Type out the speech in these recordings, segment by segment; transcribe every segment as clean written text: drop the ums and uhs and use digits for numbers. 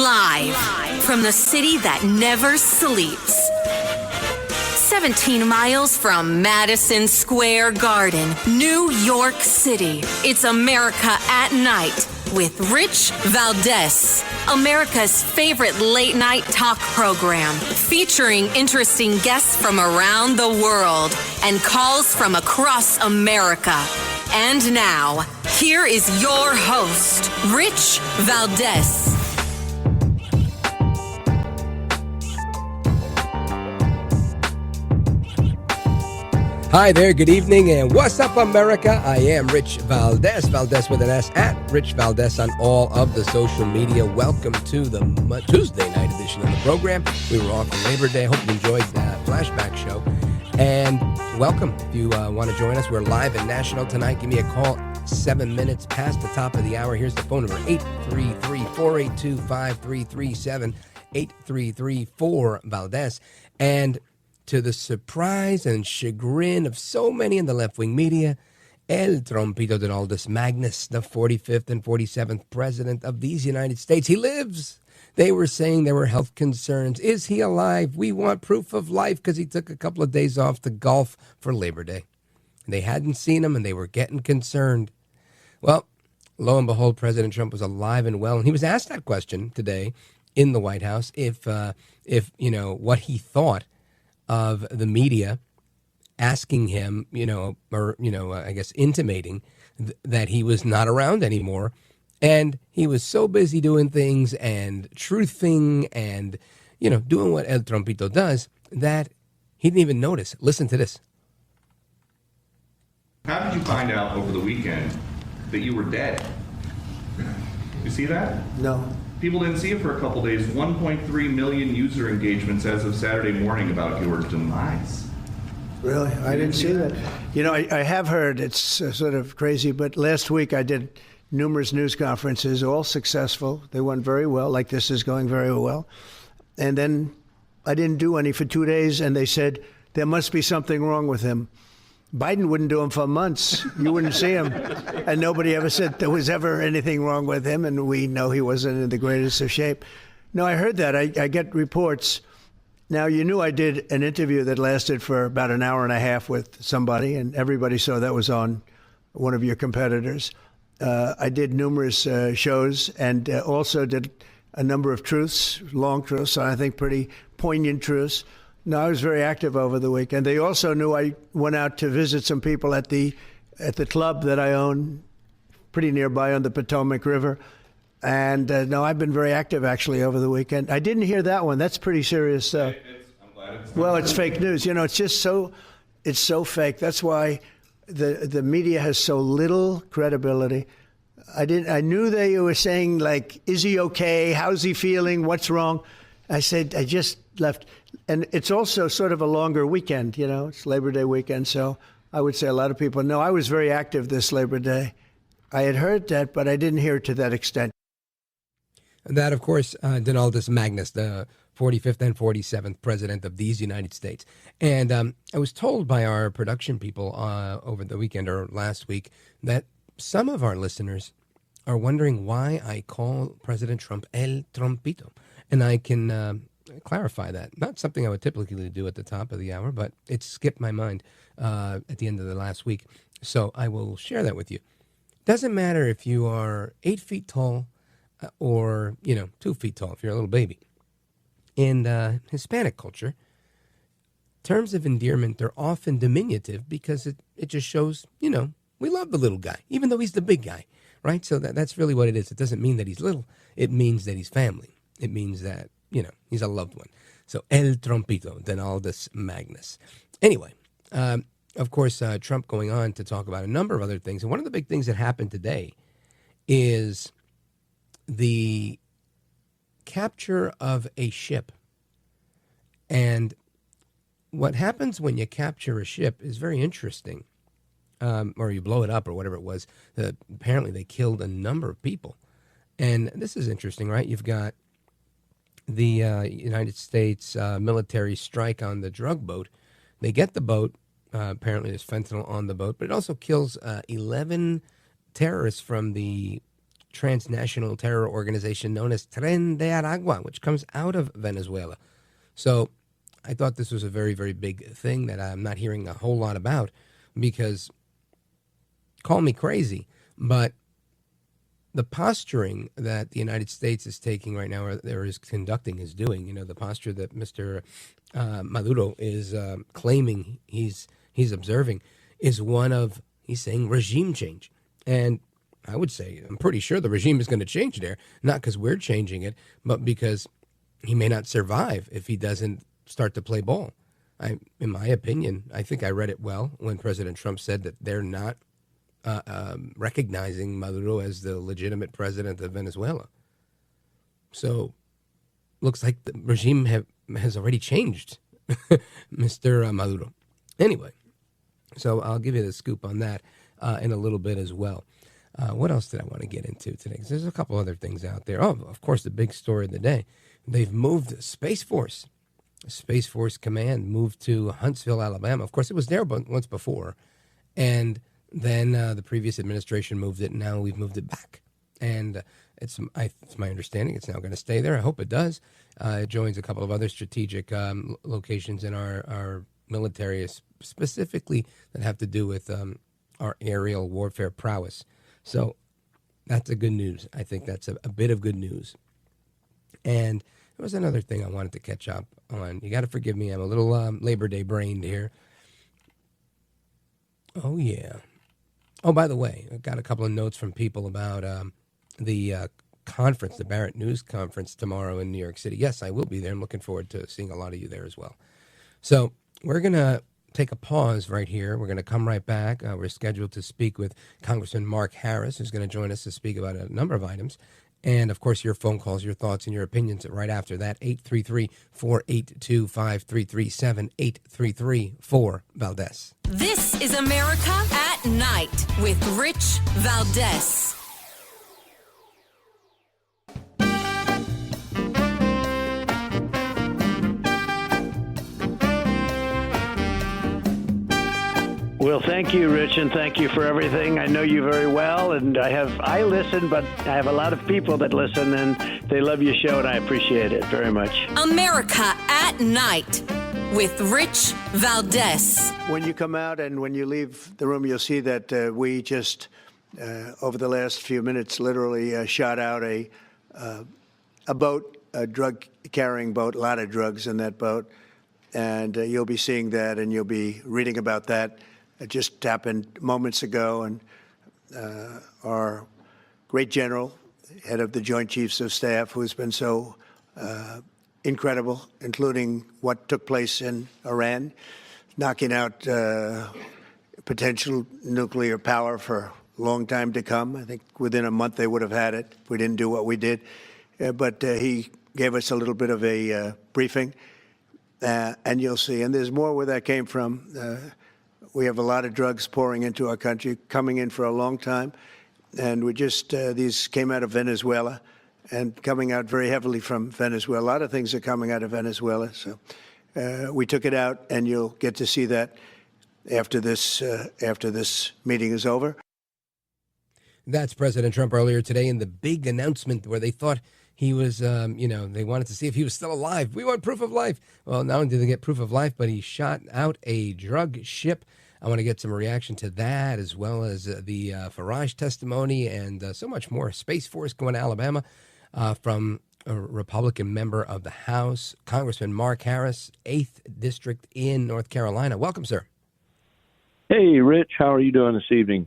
Live from the city that never sleeps. 17 miles from Madison Square Garden, New York City. It's America at Night with Rich Valdes, America's favorite late-night talk program, featuring interesting guests from around the world and calls from across America. And now, here is your host, Rich Valdes. Hi there, good evening, and what's up, America? I am Rich Valdes, Valdes with an S, at Rich Valdes on all of the social media. Welcome to the Tuesday night edition of the program. We were off on Labor Day. Hope you enjoyed that flashback show. And welcome. If you want to join us, we're live and national tonight. Give me a call 7 minutes past the top of the hour. Here's the phone number, 833-482-5337, 833-4-Valdes. And to the surprise and chagrin of so many in the left-wing media, El Trompito Donaldus Magnus, the 45th and 47th president of these United States, he lives. They were saying there were health concerns. Is he alive? We want proof of life because he took a couple of days off to golf for Labor Day. They hadn't seen him and they were getting concerned. Well, lo and behold, President Trump was alive and well. And he was asked that question today in the White House if what he thought of the media asking him, I guess intimating that he was not around anymore. And he was so busy doing things and truthing and, doing what El Trompito does that he didn't even notice. Listen to this. How did you find out over the weekend that you were dead? You see that? No. People didn't see it for a couple days. 1.3 million user engagements as of Saturday morning about your demise. Really? I didn't see that. I have heard, it's sort of crazy, but last week I did numerous news conferences, all successful. They went very well, like this is going very well. And then I didn't do any for 2 days, and they said, there must be something wrong with him. Biden wouldn't do them for months. You wouldn't see him. And nobody ever said there was ever anything wrong with him, and we know he wasn't in the greatest of shape. No, I heard that. I get reports. Now, you knew I did an interview that lasted for about an hour and a half with somebody, and everybody saw that was on one of your competitors. I did numerous shows and also did a number of truths, long truths, I think pretty poignant truths. No, I was very active over the weekend. They also knew I went out to visit some people at the club that I own, pretty nearby on the Potomac River. And no, I've been very active actually over the weekend. I didn't hear that one. That's pretty serious stuff. I'm glad it's well, it's fake news. It's just it's so fake. That's why the media has so little credibility. I knew they were saying, like, is he okay? How's he feeling? What's wrong? I said, I just left. And it's also sort of a longer weekend, it's Labor Day weekend. So I would say a lot of people know I was very active this Labor Day. I had heard that, but I didn't hear it to that extent. That, of course, Donaldus Magnus, the 45th and 47th president of these United States. And I was told by our production people over the weekend or last week that some of our listeners are wondering why I call President Trump El Trompito. And I can clarify that. Not something I would typically do at the top of the hour, but it skipped my mind at the end of the last week. So I will share that with you. Doesn't matter if you are 8 feet tall or, 2 feet tall, if you're a little baby. In Hispanic culture, terms of endearment are often diminutive because it just shows, we love the little guy, even though he's the big guy, right? So that's really what it is. It doesn't mean that he's little. It means that he's family. It means that, he's a loved one. So El Trompito, Donaldus Magnus. Anyway, of course, Trump going on to talk about a number of other things. And one of the big things that happened today is the capture of a ship. And what happens when you capture a ship is very interesting. Or you blow it up or whatever it was. Apparently they killed a number of people. And this is interesting, right? You've got the United States military strike on the drug boat. They get the boat. Apparently there's fentanyl on the boat, but it also kills 11 terrorists from the transnational terror organization known as Tren de Aragua, which comes out of Venezuela. So I thought this was a very, very big thing that I'm not hearing a whole lot about, because call me crazy, but the posturing that the United States is taking right now, or is conducting, is doing, the posture that Mr. Maduro is claiming he's observing, is one of, he's saying, regime change. And I would say, I'm pretty sure the regime is going to change there, not because we're changing it, but because he may not survive if he doesn't start to play ball. In my opinion, I think I read it well when President Trump said that they're not recognizing Maduro as the legitimate president of Venezuela. So looks like the regime has already changed, Mr. Maduro. Anyway, so I'll give you the scoop on that in a little bit as well. What else did I want to get into today? 'Cause there's a couple other things out there. Oh, of course, the big story of the day. They've moved Space Force. Space Force Command moved to Huntsville, Alabama. Of course, it was there once before. And then the previous administration moved it, and now we've moved it back. And it's my understanding it's now going to stay there. I hope it does. It joins a couple of other strategic locations in our military, specifically that have to do with our aerial warfare prowess. So that's a good news. I think that's a bit of good news. And there was another thing I wanted to catch up on. You got to forgive me. I'm a little Labor Day brained here. Oh, yeah. Oh, by the way, I got a couple of notes from people about the conference, the Barrett News Conference tomorrow in New York City. Yes, I will be there. I'm looking forward to seeing a lot of you there as well. So we're going to take a pause right here. We're going to come right back. We're scheduled to speak with Congressman Mark Harris, who's going to join us to speak about a number of items. And, of course, your phone calls, your thoughts, and your opinions right after that. 833-482-5337, 833-4-VALDEZ. This is America at Night with Rich Valdes. Well, thank you, Rich, and thank you for everything. I know you very well, and I listen, but I have a lot of people that listen, and they love your show, and I appreciate it very much. America at Night with Rich Valdes. When you come out and when you leave the room, you'll see that we just, over the last few minutes, literally shot out a boat, a drug-carrying boat, a lot of drugs in that boat, and you'll be seeing that, and you'll be reading about that. It just happened moments ago, and our great general, head of the Joint Chiefs of Staff, who's been so incredible, including what took place in Iran, knocking out potential nuclear power for a long time to come. I think within a month they would have had it if we didn't do what we did. But he gave us a little bit of a briefing, and you'll see. And there's more where that came from. We have a lot of drugs pouring into our country, coming in for a long time. And we just, these came out of Venezuela and coming out very heavily from Venezuela. A lot of things are coming out of Venezuela. So we took it out, and you'll get to see that after this meeting is over. That's President Trump earlier today in the big announcement where they thought he was, they wanted to see if he was still alive. We want proof of life. Well, not only did they get proof of life, but he shot out a drug ship. I want to get some reaction to that, as well as the Farage testimony and so much more. Space Force going to Alabama from a Republican member of the House, Congressman Mark Harris, 8th District in North Carolina. Welcome, sir. Hey, Rich, how are you doing this evening?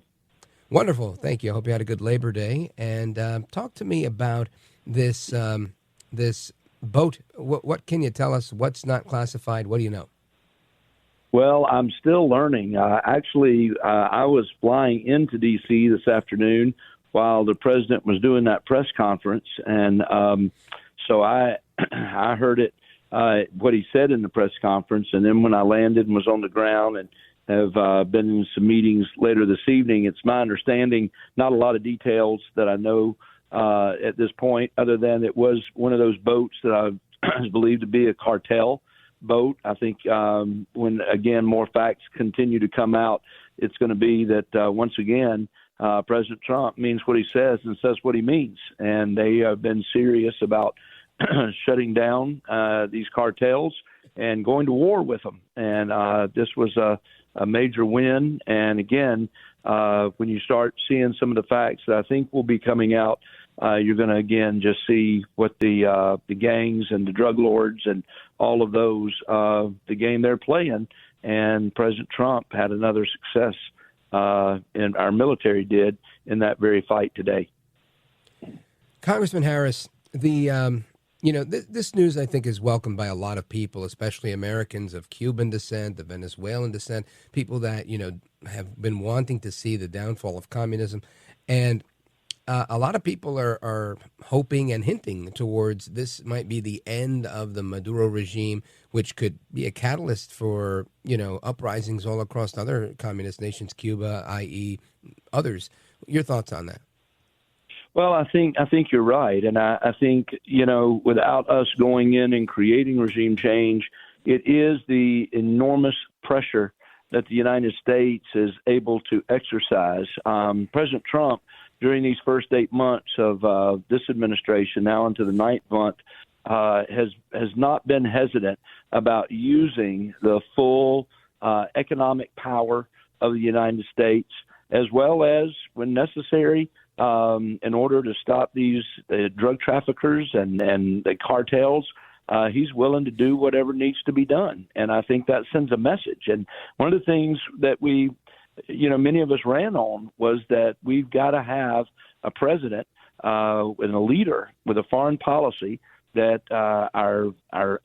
Wonderful. Thank you. I hope you had a good Labor Day. And talk to me about this this boat. What can you tell us? What's not classified? What do you know? Well, I'm still learning. I was flying into D.C. this afternoon while the president was doing that press conference, and so I heard it, what he said in the press conference, and then when I landed and was on the ground and have been in some meetings later this evening, it's my understanding, not a lot of details that I know at this point, other than it was one of those boats that I believed to be a cartel boat. I think when, again, more facts continue to come out, it's going to be that once again, President Trump means what he says and says what he means. And they have been serious about shutting down these cartels and going to war with them. And this was a major win. And again, when you start seeing some of the facts that I think will be coming out, you're going to, again, just see what the gangs and the drug lords and all of those, the game they're playing. And President Trump had another success, and our military did, in that very fight today. Congressman Harris, this news, I think, is welcomed by a lot of people, especially Americans of Cuban descent, of Venezuelan descent, people that, have been wanting to see the downfall of communism. And a lot of people are hoping and hinting towards this might be the end of the Maduro regime, which could be a catalyst for, uprisings all across other communist nations, Cuba, i.e. others. Your thoughts on that? Well, I think you're right. And I think, without us going in and creating regime change, it is the enormous pressure that the United States is able to exercise. President Trump, during these first 8 months of this administration, now into the 9th month, has not been hesitant about using the full economic power of the United States, as well as, when necessary, in order to stop these drug traffickers and the cartels. He's willing to do whatever needs to be done. And I think that sends a message. And one of the things that many of us ran on was that we've got to have a president and a leader with a foreign policy that our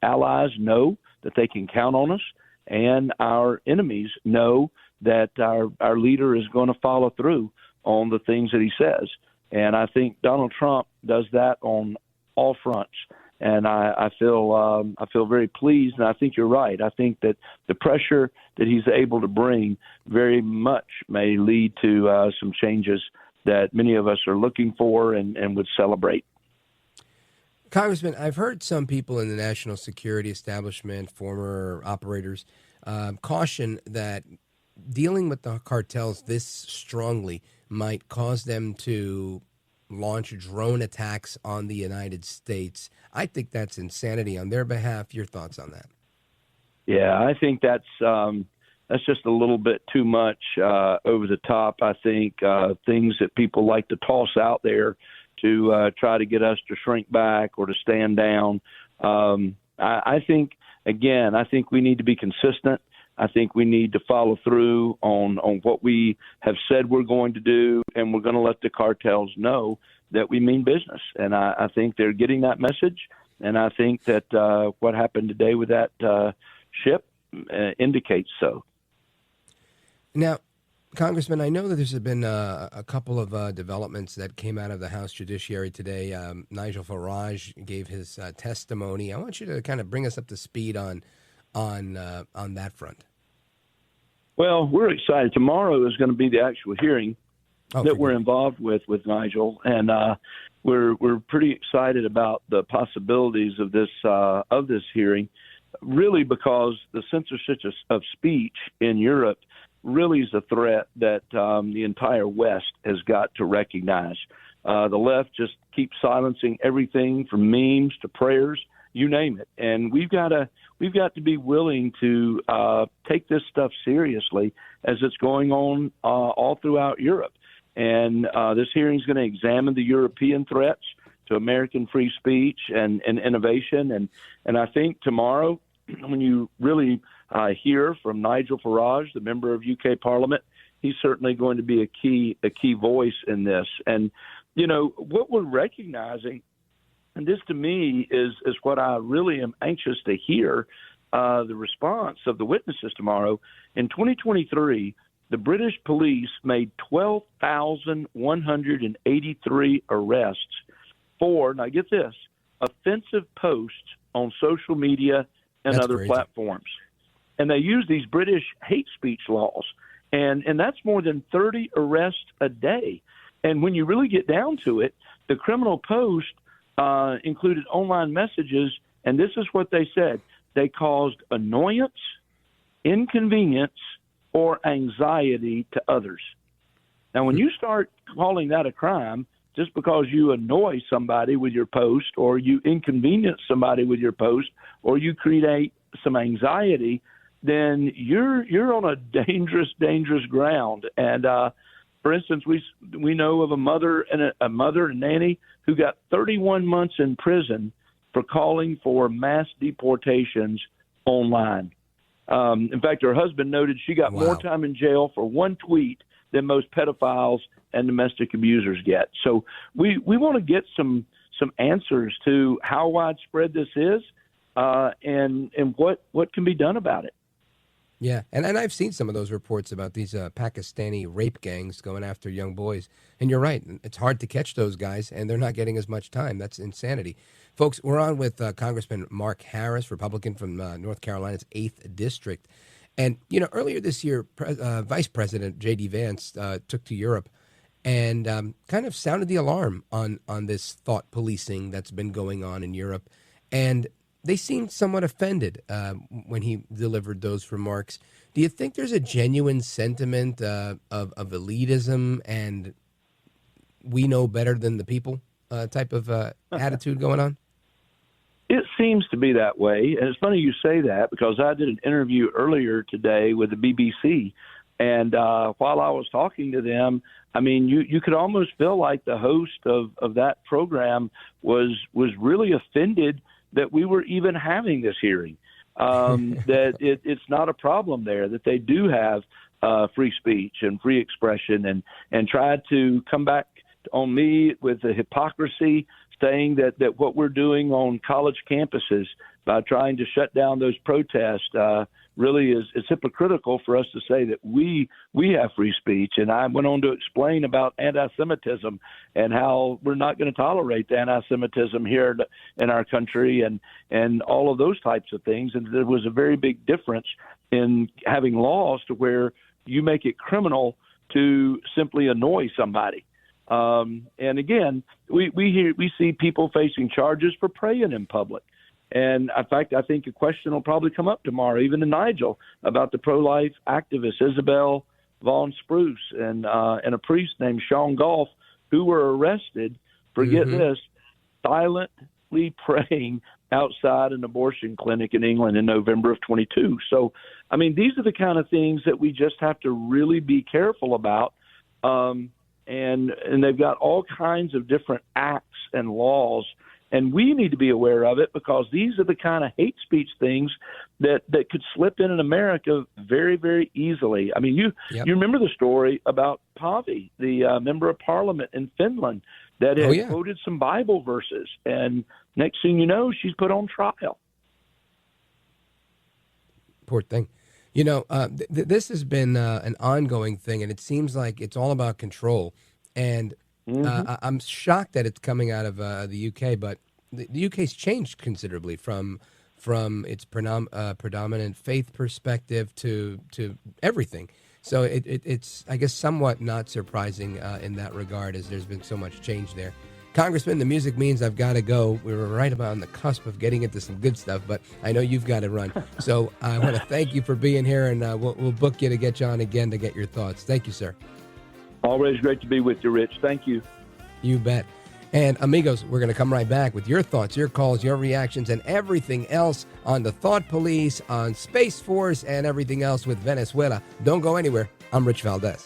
allies know that they can count on us, and our enemies know that our leader is going to follow through on the things that he says. And I think Donald Trump does that on all fronts. And I feel very pleased, and I think you're right. I think that the pressure that he's able to bring very much may lead to some changes that many of us are looking for and would celebrate. Congressman, I've heard some people in the national security establishment, former operators, caution that dealing with the cartels this strongly might cause them to launch drone attacks on the United States. I think that's insanity on their behalf. Your thoughts on that? Yeah, I think that's just a little bit too much over the top. I think things that people like to toss out there to try to get us to shrink back or to stand down. I think we need to be consistent. I think we need to follow through on what we have said we're going to do, and we're going to let the cartels know that we mean business. And I think they're getting that message, and I think that what happened today with that ship indicates so. Now, Congressman, I know that there's been a couple of developments that came out of the House Judiciary today. Nigel Farage gave his testimony. I want you to kind of bring us up to speed on that front. Well, we're excited. Tomorrow is going to be the actual hearing that we're involved with Nigel, and we're pretty excited about the possibilities of this hearing, really because the censorship of speech in Europe really is a threat that the entire West has got to recognize. The left just keeps silencing everything from memes to prayers, you name it, and we've got to be willing to take this stuff seriously as it's going on all throughout Europe. And this hearing is going to examine the European threats to American free speech and innovation. And I think tomorrow, when you really hear from Nigel Farage, the member of UK Parliament, he's certainly going to be a key voice in this. And, what we're recognizing, and this to me is what I really am anxious to hear, the response of the witnesses tomorrow. In 2023, the British police made 12,183 arrests for, now get this, offensive posts on social media and That's other crazy. platforms. And they use these British hate speech laws. And that's more than 30 arrests a day. And when you really get down to it, the criminal post included online messages, and this is what they said. They caused annoyance, inconvenience, or anxiety to others. Now, when you start calling that a crime just because you annoy somebody with your post, or you inconvenience somebody with your post, or you create some anxiety, then you're on a dangerous ground. And for instance, we know of a mother and nanny who got 31 months in prison for calling for mass deportations online. In fact, her husband noted she got more time in jail for one tweet than most pedophiles and domestic abusers get. So we want to get some answers to how widespread this is, and what can be done about it. Yeah, and I've seen some of those reports about these Pakistani rape gangs going after young boys. And you're right, it's hard to catch those guys, and they're not getting as much time. That's insanity. Folks, we're on with Congressman Mark Harris, Republican from North Carolina's 8th District. And, earlier this year, Vice President J.D. Vance took to Europe and kind of sounded the alarm on this thought policing that's been going on in Europe. And they seemed somewhat offended when he delivered those remarks. Do you think there's a genuine sentiment of elitism and we know better than the people type of attitude going on? It seems to be that way. And it's funny you say that, because I did an interview earlier today with the BBC. And while I was talking to them, I mean, you could almost feel like the host of that program was really offended that we were even having this hearing, that it's not a problem there, that they do have free speech and free expression, and tried to come back on me with the hypocrisy, saying that what we're doing on college campuses by trying to shut down those protests really is hypocritical for us to say that we have free speech. And I went on to explain about anti-Semitism and how we're not going to tolerate the anti-Semitism here in our country, and all of those types of things. And there was a very big difference in having laws to where you make it criminal to simply annoy somebody. And again, we see people facing charges for praying in public. And in fact, I think a question will probably come up tomorrow, even to Nigel, about the pro-life activist Isabel Vaughn Spruce and a priest named Sean Goff, who were arrested for, get this, silently praying outside an abortion clinic in England in November of 22. So, I mean, these are the kind of things that we just have to really be careful about. And they've got all kinds of different acts and laws, and we need to be aware of it, because these are the kind of hate speech things that could slip in America very, very easily. I mean, you remember the story about Pavi, the member of parliament in Finland, that had quoted some Bible verses, and next thing you know, she's put on trial. Poor thing. This has been an ongoing thing, and it seems like it's all about control. And I'm shocked that it's coming out of the UK, but the UK's changed considerably from its predominant faith perspective to everything. So it's, I guess, somewhat not surprising in that regard, as there's been so much change there. Congressman, the music means I've got to go. We were right about on the cusp of getting into some good stuff, but I know you've got to run. So I want to thank you for being here, and we'll book you to get you on again to get your thoughts. Thank you, sir. Always great to be with you, Rich. Thank you. You bet. And amigos, we're going to come right back with your thoughts, your calls, your reactions, and everything else on the Thought Police, on Space Force, and everything else with Venezuela. Don't go anywhere. I'm Rich Valdes.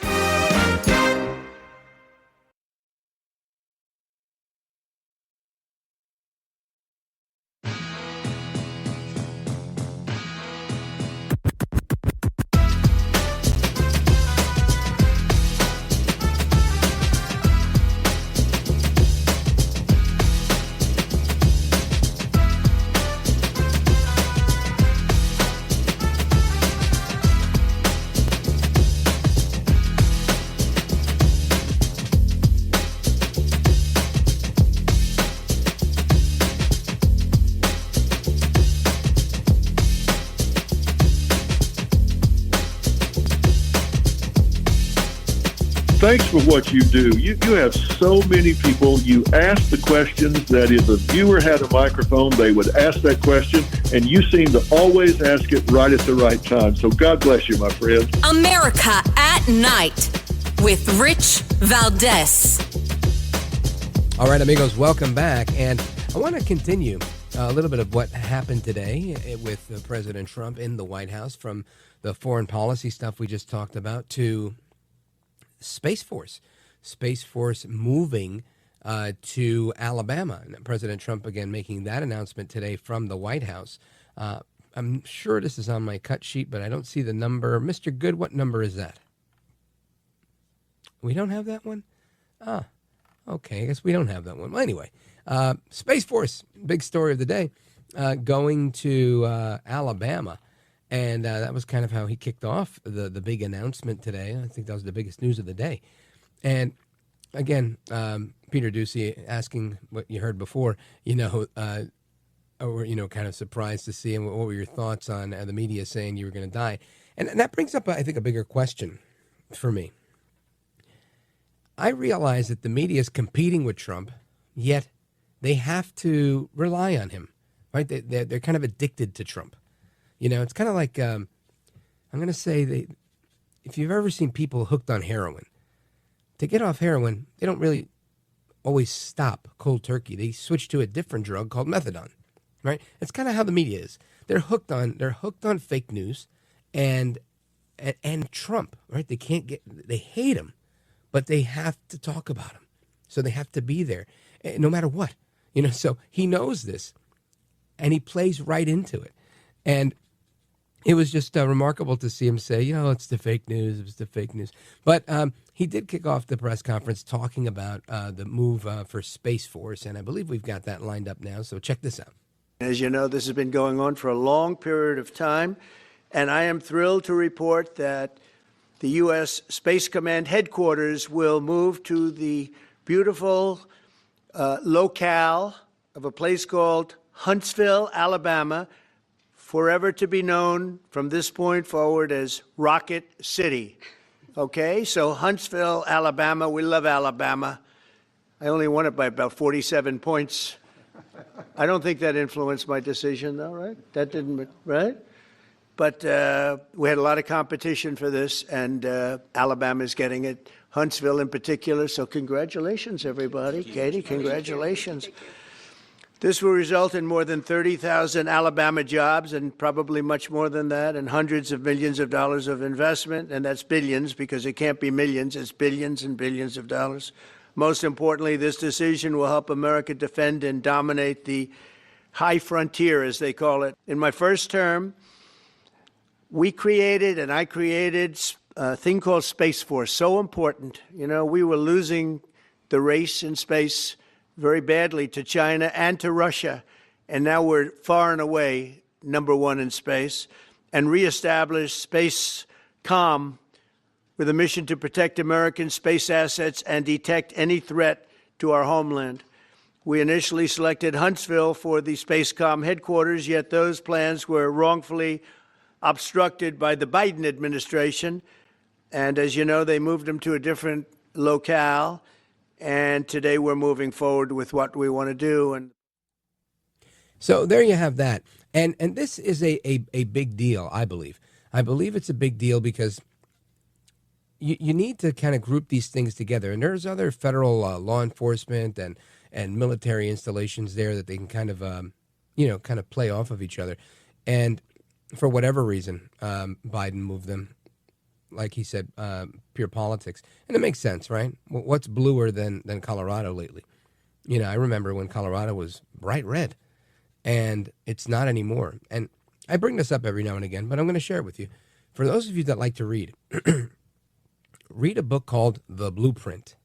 Thanks for what you do. You have so many people. You ask the questions that if a viewer had a microphone, they would ask that question, and you seem to always ask it right at the right time. So God bless you, my friend. America at Night with Rich Valdes. All right, amigos, welcome back. And I want to continue a little bit of what happened today with President Trump in the White House, from the foreign policy stuff we just talked about to Space Force. Space Force moving to Alabama. And President Trump, again, making that announcement today from the White House. I'm sure this is on my cut sheet, but I don't see the number. Mr. Good, what number is that? We don't have that one? Ah, okay, I guess we don't have that one. Well, anyway, Space Force, big story of the day, going to Alabama. And that was kind of how he kicked off the big announcement today. I think that was the biggest news of the day. And again, Peter Ducey asking what you heard before, or, kind of surprised to see him. What were your thoughts on the media saying you were going to die? And that brings up, I think, a bigger question for me. I realize that the media is competing with Trump, yet they have to rely on him, right? They're kind of addicted to Trump. It's kind of like, I'm going to say, if you've ever seen people hooked on heroin, to get off heroin, they don't really always stop cold turkey. They switch to a different drug called methadone, right? It's kind of how the media is. They're hooked on fake news and Trump, right? They hate him, but they have to talk about him. So they have to be there no matter what, so he knows this and he plays right into it. And it was just remarkable to see him say, it's the fake news. It was the fake news. But he did kick off the press conference talking about the move for Space Force. And I believe we've got that lined up now. So check this out. As you know, this has been going on for a long period of time. And I am thrilled to report that the U.S. Space Command headquarters will move to the beautiful locale of a place called Huntsville, Alabama, forever to be known from this point forward as Rocket City. Okay, so Huntsville, Alabama, we love Alabama. I only won it by about 47 points. I don't think that influenced my decision, though, right? That didn't, right? But we had a lot of competition for this, and Alabama's getting it, Huntsville in particular. So congratulations, everybody. Katie, congratulations. This will result in more than 30,000 Alabama jobs, and probably much more than that, and hundreds of millions of dollars of investment, and that's billions, because it can't be millions, it's billions and billions of dollars. Most importantly, this decision will help America defend and dominate the high frontier, as they call it. In my first term, I created a thing called Space Force, so important. We were losing the race in space very badly to China and to Russia, and now we're far and away number one in space, and reestablished Space Com with a mission to protect American space assets and detect any threat to our homeland. We initially selected Huntsville for the Spacecom headquarters, yet those plans were wrongfully obstructed by the Biden administration. And as you know, they moved them to a different locale. And today we're moving forward with what we want to do. And so there you have that. And this is a big deal, I believe. I believe it's a big deal because you need to kind of group these things together. And there's other federal law enforcement and military installations there that they can kind of play off of each other. And for whatever reason, Biden moved them, like he said, pure politics. And it makes sense, right? What's bluer than Colorado lately? I remember when Colorado was bright red, and it's not anymore. And I bring this up every now and again, but I'm going to share it with you. For those of you that like to read, read a book called The Blueprint.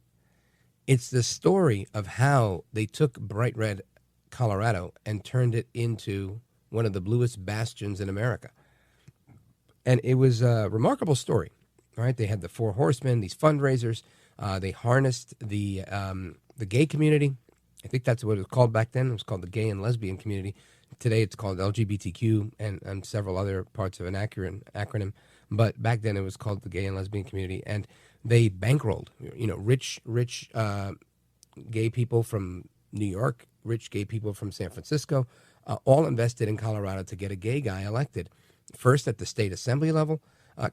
It's the story of how they took bright red Colorado and turned it into one of the bluest bastions in America. And it was a remarkable story, right? They had the Four Horsemen, these fundraisers. They harnessed the gay community. I think that's what it was called back then. It was called the gay and lesbian community. Today it's called LGBTQ and several other parts of an acronym. But back then it was called the gay and lesbian community. And they bankrolled, rich gay people from New York, rich gay people from San Francisco, all invested in Colorado to get a gay guy elected. First at the state assembly level,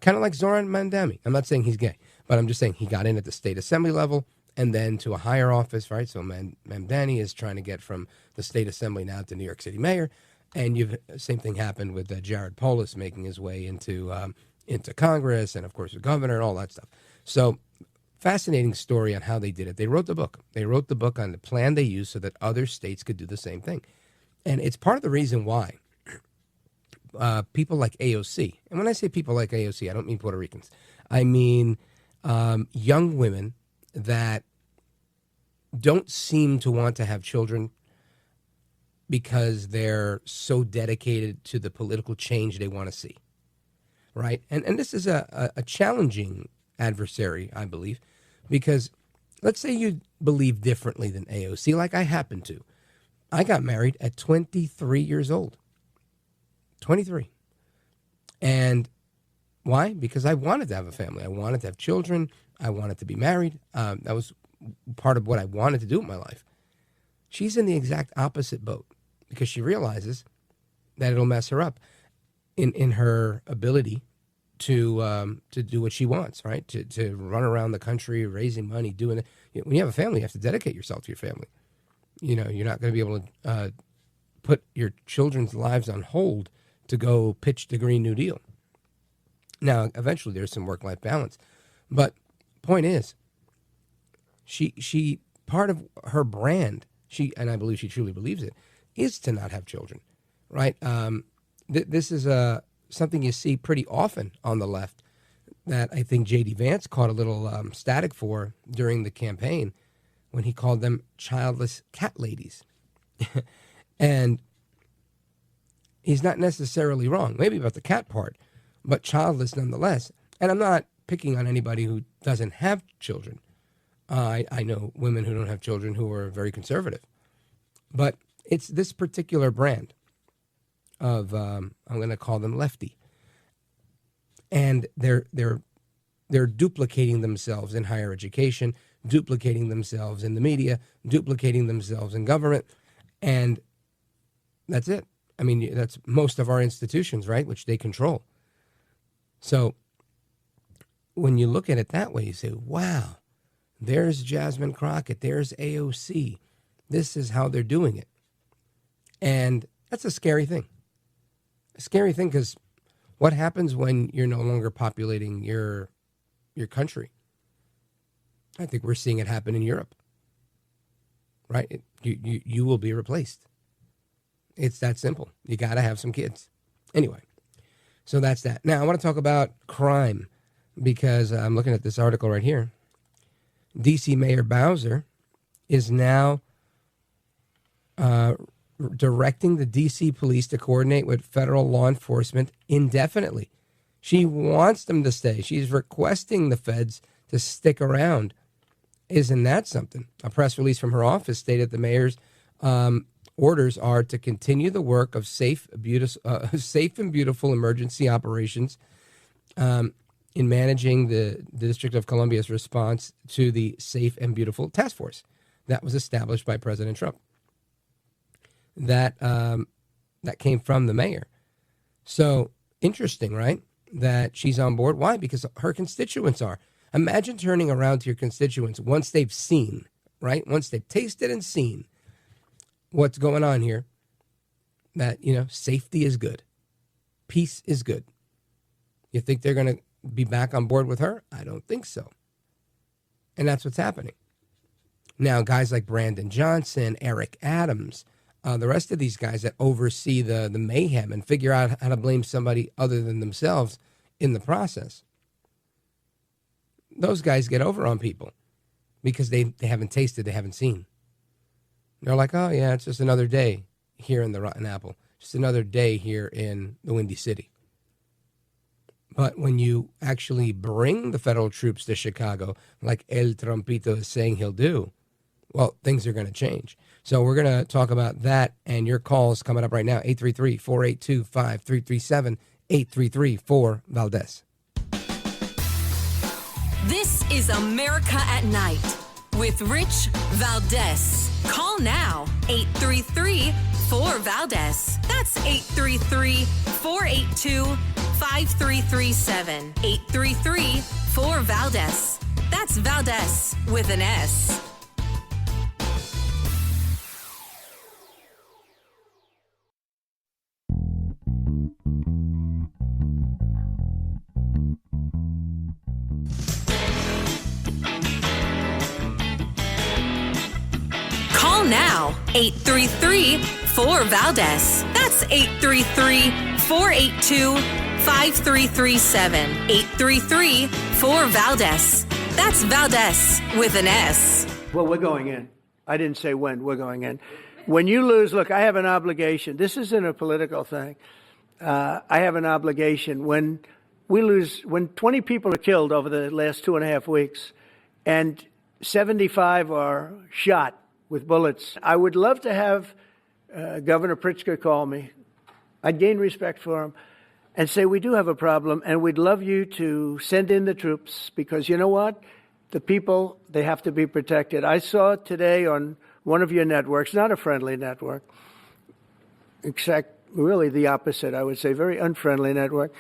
kind of like Zoran Mandami. I'm not saying he's gay, But I'm just saying he got in at the state assembly level and then to a higher office, right? So Mamdani is trying to get from the state assembly now to New York City mayor. And same thing happened with Jared Polis making his way into Congress and, of course, the governor and all that stuff. So fascinating story on how they did it. They wrote the book. They wrote the book on the plan they used so that other states could do the same thing. And it's part of the reason why people like AOC, and when I say people like AOC, I don't mean Puerto Ricans. I mean young women that don't seem to want to have children because they're so dedicated to the political change they want to see, right? And this is a challenging adversary, I believe, because let's say you believe differently than AOC, like I happen to. I got married at 23 years old. 23. And why? Because I wanted to have a family. I wanted to have children. I wanted to be married. That was part of what I wanted to do in my life. She's in the exact opposite boat because she realizes that it'll mess her up in her ability to do what she wants, right? To run around the country, raising money, doing it. When you have a family, you have to dedicate yourself to your family. You're not going to be able to put your children's lives on hold to go pitch the Green New Deal. Now, eventually there's some work-life balance. But point is, she part of her brand, and I believe she truly believes it, is to not have children, right? This is something you see pretty often on the left that I think J.D. Vance caught a little static for during the campaign when he called them childless cat ladies. And he's not necessarily wrong, maybe about the cat part, but childless nonetheless. And I'm not picking on anybody who doesn't have children. I know women who don't have children who are very conservative. But it's this particular brand of, I'm going to call them lefty. And they're duplicating themselves in higher education, duplicating themselves in the media, duplicating themselves in government. And that's it. I mean, that's most of our institutions, right, which they control. So when you look at it that way, you say, wow, there's Jasmine Crockett, there's AOC. This is how they're doing it. And that's a scary thing. A scary thing because what happens when you're no longer populating your country? I think we're seeing it happen in Europe, right? You will be replaced. It's that simple. You got to have some kids. Anyway, so that's that. Now, I want to talk about crime because I'm looking at this article right here. D.C. Mayor Bowser is now directing the D.C. police to coordinate with federal law enforcement indefinitely. She wants them to stay. She's requesting the feds to stick around. Isn't that something? A press release from her office stated the mayor's orders are to continue the work of safe and beautiful emergency operations in managing the District of Columbia's response to the Safe and Beautiful Task Force that was established by President Trump. That came from the mayor. So interesting, right? That she's on board. Why? Because her constituents are. Imagine turning around to your constituents once they've seen, right? Once they've tasted and seen what's going on here, that, safety is good. Peace is good. You think they're going to be back on board with her? I don't think so. And that's what's happening. Now, guys like Brandon Johnson, Eric Adams, the rest of these guys that oversee the mayhem and figure out how to blame somebody other than themselves in the process, those guys get over on people because they haven't tasted, they haven't seen. They're like, oh, yeah, it's just another day here in the Rotten Apple. Just another day here in the Windy City. But when you actually bring the federal troops to Chicago, like El Trumpito is saying he'll do, well, things are going to change. So we're going to talk about that and your calls coming up right now, 833-482-5337, 833-4-Valdes. This is America at Night with Rich Valdes. Call now, 833-4-Valdes. That's 833-482-5337, 833-4-Valdes. That's Valdes with an S. Call now, 833-4-VALDES. That's 833-482-5337. 833-4-VALDES. That's Valdes with an S. Well, we're going in. I didn't say when. We're going in. When you lose, look, I have an obligation. This isn't a political thing. I have an obligation. When we lose, when 20 people are killed over the last 2.5 weeks and 75 are shot with bullets, I would love to have Governor Pritzker call me. I'd gain respect for him and say, we do have a problem, and we'd love you to send in the troops because you know what? The people, they have to be protected. I saw today on one of your networks, not a friendly network, except really the opposite, I would say, very unfriendly network,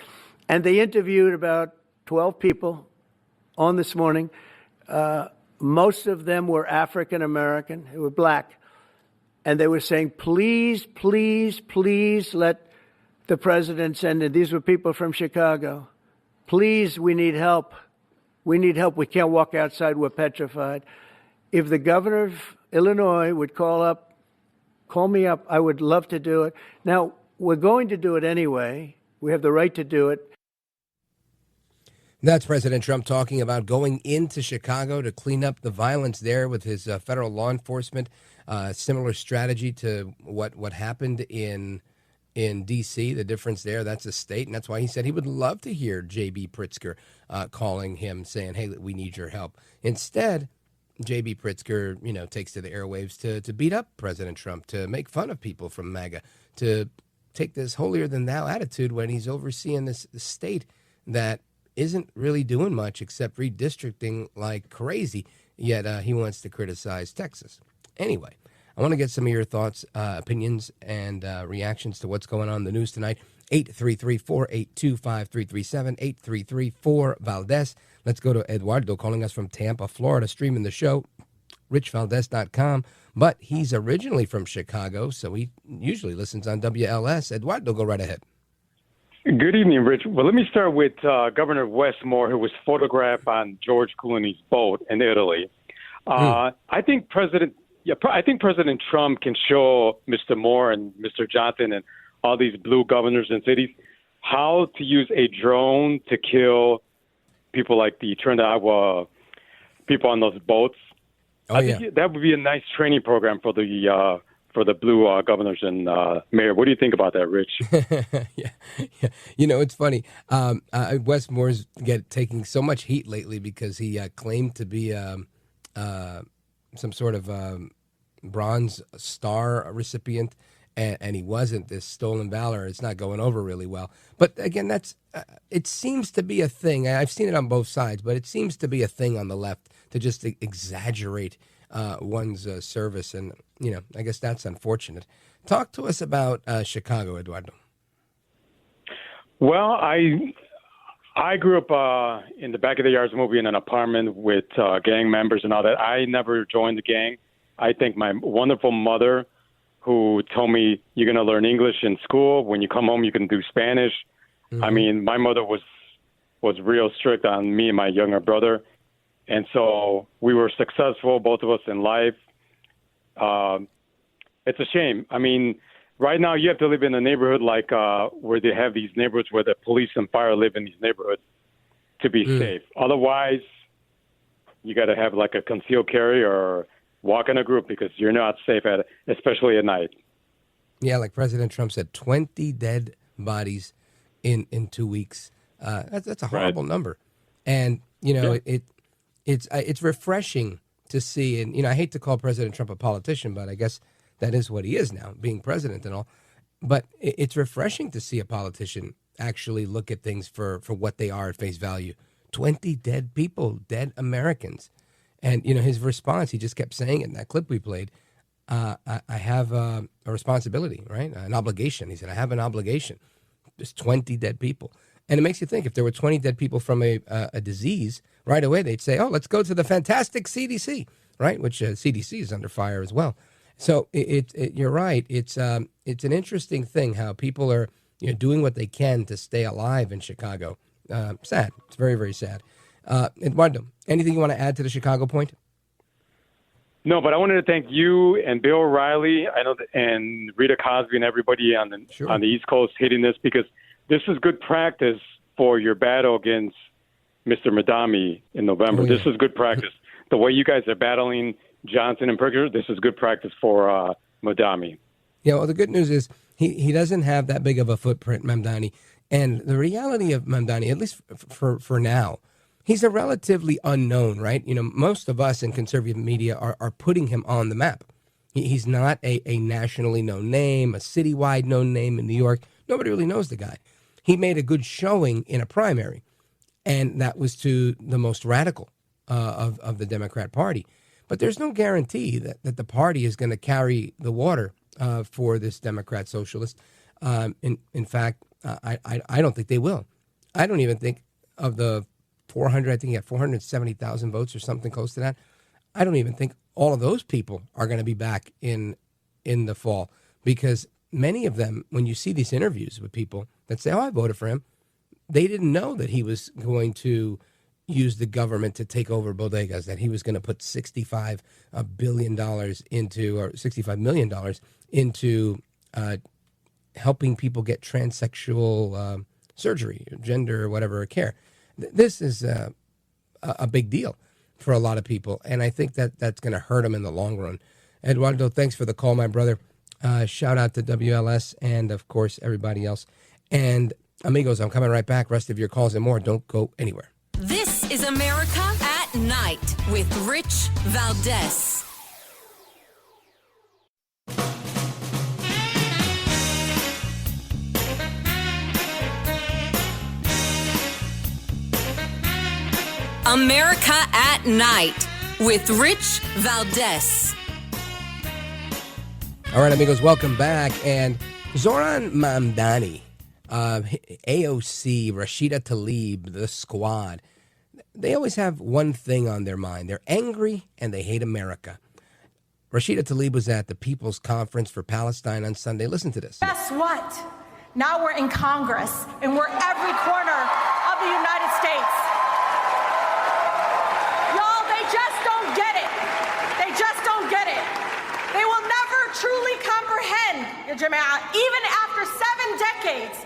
and they interviewed about 12 people on this morning. Most of them were African American, who were black, and they were saying, please, please, please let the president send in. These were people from Chicago. Please, we need help. We need help. We can't walk outside. We're petrified. If the governor of Illinois would call me up, I would love to do it. Now, we're going to do it anyway. We have the right to do it. That's President Trump talking about going into Chicago to clean up the violence there with his federal law enforcement. Similar strategy to what happened in D.C., the difference there, that's a state. And that's why he said he would love to hear J.B. Pritzker calling him saying, hey, we need your help. Instead, J.B. Pritzker, takes to the airwaves to beat up President Trump, to make fun of people from MAGA, to take this holier-than-thou attitude when he's overseeing this state that isn't really doing much except redistricting like crazy, yet he wants to criticize Texas. Anyway, I want to get some of your thoughts, opinions, and reactions to what's going on in the news tonight. 833-482-5337, 833-4-VALDES. Let's go to Eduardo calling us from Tampa, Florida, streaming the show, richvaldes.com. But he's originally from Chicago, so he usually listens on WLS. Eduardo, go right ahead. Good evening, Rich. Well, let me start with Governor Westmore, who was photographed on George Clooney's boat in Italy. I think President Trump can show Mr. Moore and Mr. Johnson and all these blue governors and cities how to use a drone to kill people like the Trinidad people on those boats. I think that would be a nice training program for the blue governors and mayor. What do you think about that, Rich? Yeah. It's funny. Westmore's taking so much heat lately because he claimed to be some sort of Bronze Star recipient, and he wasn't. This stolen valor, it's not going over really well. But again, that's it seems to be a thing. I've seen it on both sides, but it seems to be a thing on the left to just exaggerate one's service, and I guess that's unfortunate. Talk to us about Chicago, Eduardo. Well, I grew up in the back of the yards movie in an apartment with gang members and all that. I never joined the gang. I thank my wonderful mother who told me you're going to learn English in school. When you come home, you can do Spanish. Mm-hmm. I mean, my mother was real strict on me and my younger brother. And so we were successful, both of us, in life. It's a shame. I mean, right now you have to live in a neighborhood like where they have these neighborhoods where the police and fire live in these neighborhoods to be safe. Otherwise, you got to have like a concealed carry or walk in a group because you're not safe especially at night. Yeah, like President Trump said, 20 dead bodies in 2 weeks. That's a horrible number. And, it's refreshing to see. And, I hate to call President Trump a politician, but I guess that is what he is now, being president and all. But it's refreshing to see a politician actually look at things for what they are at face value. 20 dead people, dead Americans. And, his response, he just kept saying it in that clip we played, I have a responsibility, right? An obligation. He said, I have an obligation. There's 20 dead people. And it makes you think, if there were 20 dead people from a disease, right away they'd say, oh, let's go to the fantastic CDC, right? Which CDC is under fire as well. So you're right. It's an interesting thing how people are doing what they can to stay alive in Chicago. Sad. It's very, very sad. Eduardo, anything you want to add to the Chicago point? No, but I wanted to thank you and Bill O'Reilly, and Rita Cosby and everybody on the East Coast hitting this, because this is good practice for your battle against Mr. Madami in November. Oh, yeah. This is good practice. The way you guys are battling Johnson and Perker, this is good practice for Madami. Yeah, well, the good news is he doesn't have that big of a footprint, Mamdani. And the reality of Mamdani, at least for now, he's a relatively unknown, right? Most of us in conservative media are putting him on the map. He's not a nationally known name, a citywide known name in New York. Nobody really knows the guy. He made a good showing in a primary, and that was to the most radical of the Democrat Party. But there's no guarantee that the party is going to carry the water for this Democrat socialist. In fact, I don't think they will. I don't even think of the 400, I think he had 470,000 votes or something close to that. I don't even think all of those people are going to be back in the fall, because many of them, when you see these interviews with people that say, oh, I voted for him, they didn't know that he was going to use the government to take over bodegas, that he was going to put $65 billion into, or $65 million into helping people get transsexual surgery, gender, or whatever, care. This is a big deal for a lot of people, and I think that's going to hurt them in the long run. Eduardo, thanks for the call, my brother. Shout out to WLS and, of course, everybody else. And, amigos, I'm coming right back. Rest of your calls and more. Don't go anywhere. This is America at Night with Rich Valdes. America at Night with Rich Valdes. All right, amigos, welcome back. And Zoran Mamdani, AOC, Rashida Tlaib, the squad, they always have one thing on their mind. They're angry and they hate America. Rashida Tlaib was at the People's Conference for Palestine on Sunday. Listen to this. Guess what? Now we're in Congress and we're every corner of the United States. Y'all, they just don't get it. They just don't get it. They will never truly comprehend, even after 7 decades,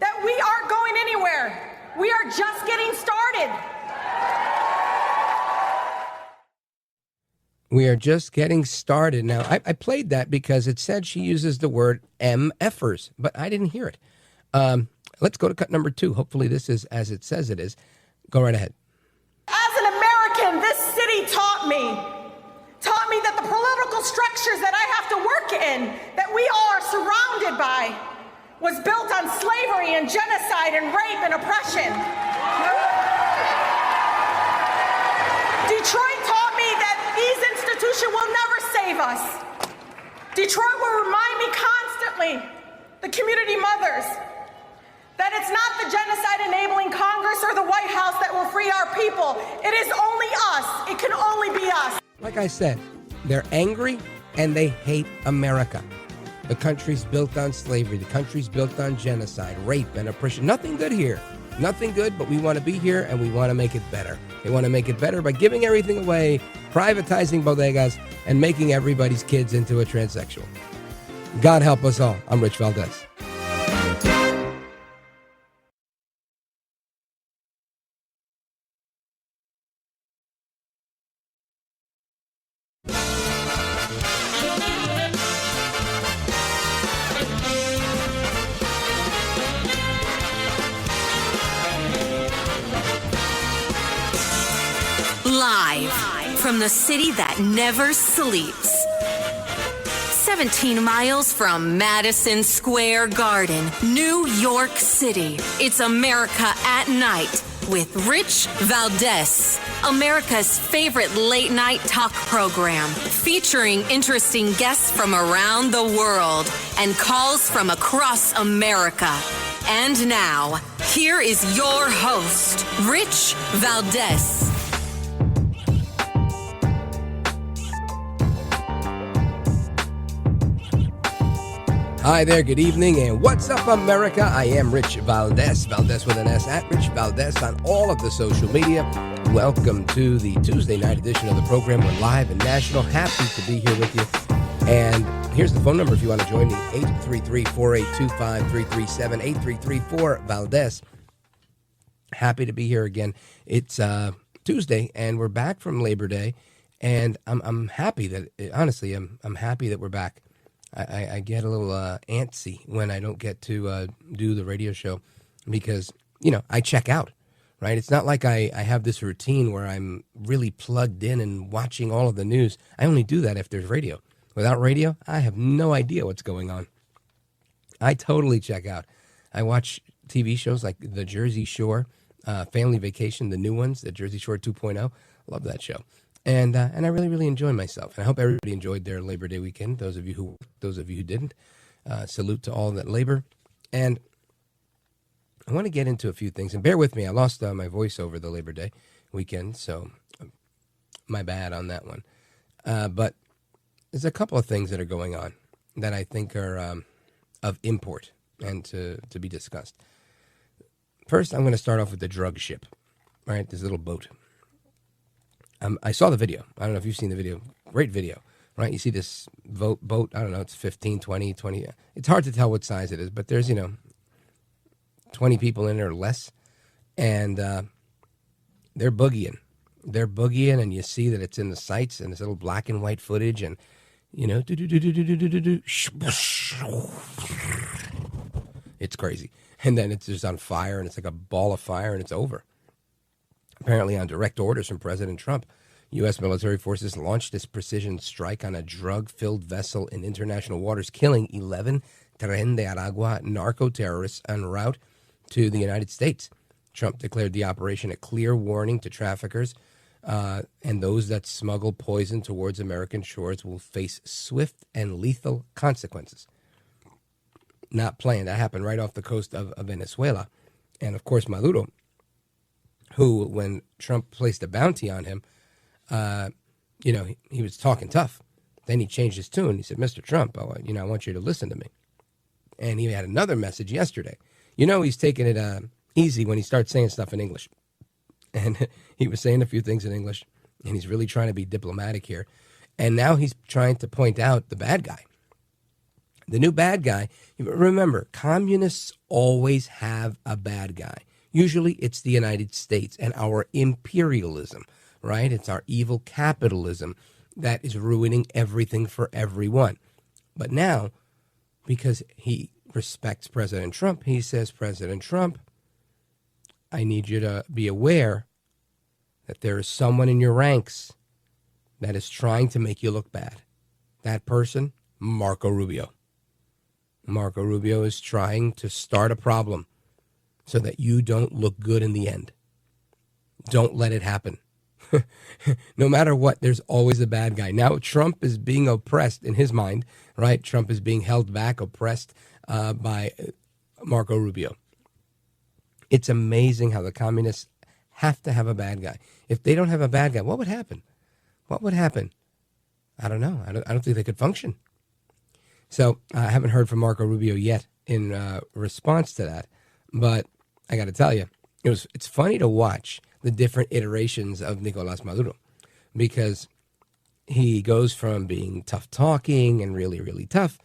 that we aren't going anywhere. We are just getting started. We are just getting started. Now, I played that because it said she uses the word MFers, but I didn't hear it. Let's go to cut number 2. Hopefully this is as it says it is. Go right ahead. As an American, this city taught me that the political structures that I have to work in, that we all are surrounded by, was built on slavery and genocide and rape and oppression. Detroit taught me that these institutions will never save us. Detroit will remind me constantly, the community mothers, that it's not the genocide-enabling Congress or the White House that will free our people. It is only us. It can only be us. Like I said, they're angry and they hate America. The country's built on slavery. The country's built on genocide, rape, and oppression. Nothing good here. Nothing good, but we want to be here and we want to make it better. They want to make it better by giving everything away, privatizing bodegas, and making everybody's kids into a transsexual. God help us all. I'm Rich Valdes. Live from the city that never sleeps. 17 miles from Madison Square Garden, New York City. It's America at Night with Rich Valdes, America's favorite late-night talk program, featuring interesting guests from around the world and calls from across America. And now, Here is your host, Rich Valdes. Hi there, good evening, and what's up, America? I am Rich Valdes, Valdes with an S, at Rich Valdes on all of the social media. Welcome to the Tuesday night edition of the program. We're live and national. Happy to be here with you. And here's the phone number if you want to join me, 833-482-5337, 833-4-VALDES. Happy to be here again. It's Tuesday, and we're back from Labor Day, and I'm happy that, honestly, I'm happy that we're back. I get a little antsy when I don't get to do the radio show because, I check out, right? It's not like I have this routine where I'm really plugged in and watching all of the news. I only do that if there's radio. Without radio, I have no idea what's going on. I totally check out. I watch TV shows like The Jersey Shore, Family Vacation, the new ones, The Jersey Shore 2.0. Love that show. And I really, really enjoy myself. And I hope everybody enjoyed their Labor Day weekend. Those of you who didn't, salute to all that labor. And I want to get into a few things. And bear with me, I lost my voice over the Labor Day weekend, so my bad on that one. But there's a couple of things that are going on that I think are of import and to be discussed. First, I'm going to start off with the drug ship, right? This little boat. I saw the video. I don't know if you've seen the video. Great video, right? You see this boat, I don't know, it's 15, 20. It's hard to tell what size it is, but there's, 20 people in it or less. And they're boogieing. They're boogieing, and you see that it's in the sights and this little black and white footage, and, it's crazy. And then it's just on fire, and it's like a ball of fire, and it's over. Apparently, on direct orders from President Trump, U.S. military forces launched this precision strike on a drug-filled vessel in international waters, killing 11 Tren de Aragua narco-terrorists en route to the United States. Trump declared the operation a clear warning to traffickers, and those that smuggle poison towards American shores will face swift and lethal consequences. Not planned. That happened right off the coast of Venezuela. And, of course, Maduro, who, when Trump placed a bounty on him, he was talking tough. Then he changed his tune. He said, Mr. Trump, I want you to listen to me. And he had another message yesterday. He's taking it easy when he starts saying stuff in English. And he was saying a few things in English, and he's really trying to be diplomatic here. And now he's trying to point out the bad guy. The new bad guy. Remember, communists always have a bad guy. Usually it's the United States and our imperialism, right? It's our evil capitalism that is ruining everything for everyone. But now, because he respects President Trump, he says, President Trump, I need you to be aware that there is someone in your ranks that is trying to make you look bad. That person, Marco Rubio. Marco Rubio is trying to start a problem so that you don't look good in the end. Don't let it happen. No matter what, there's always a bad guy. Now, Trump is being oppressed in his mind, right? Trump is being held back, oppressed by Marco Rubio. It's amazing how the communists have to have a bad guy. If they don't have a bad guy, what would happen? What would happen? I don't know. I don't think they could function. So I haven't heard from Marco Rubio yet in response to that. But I got to tell you, it's funny to watch the different iterations of Nicolás Maduro, because he goes from being tough talking and really, really tough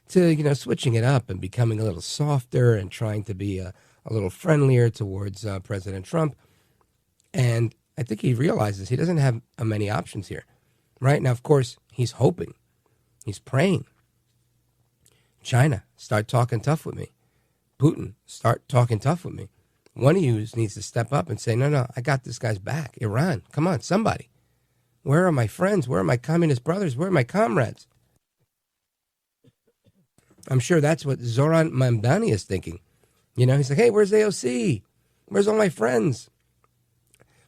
to, switching it up and becoming a little softer and trying to be a little friendlier towards President Trump. And I think he realizes he doesn't have many options here. Right now, of course, he's hoping, he's praying. China, start talking tough with me. Putin, start talking tough with me. One of you needs to step up and say, no, I got this guy's back. Iran, come on, somebody. Where are my friends? Where are my communist brothers? Where are my comrades? I'm sure that's what Zoran Mamdani is thinking. He's like, hey, where's AOC? Where's all my friends?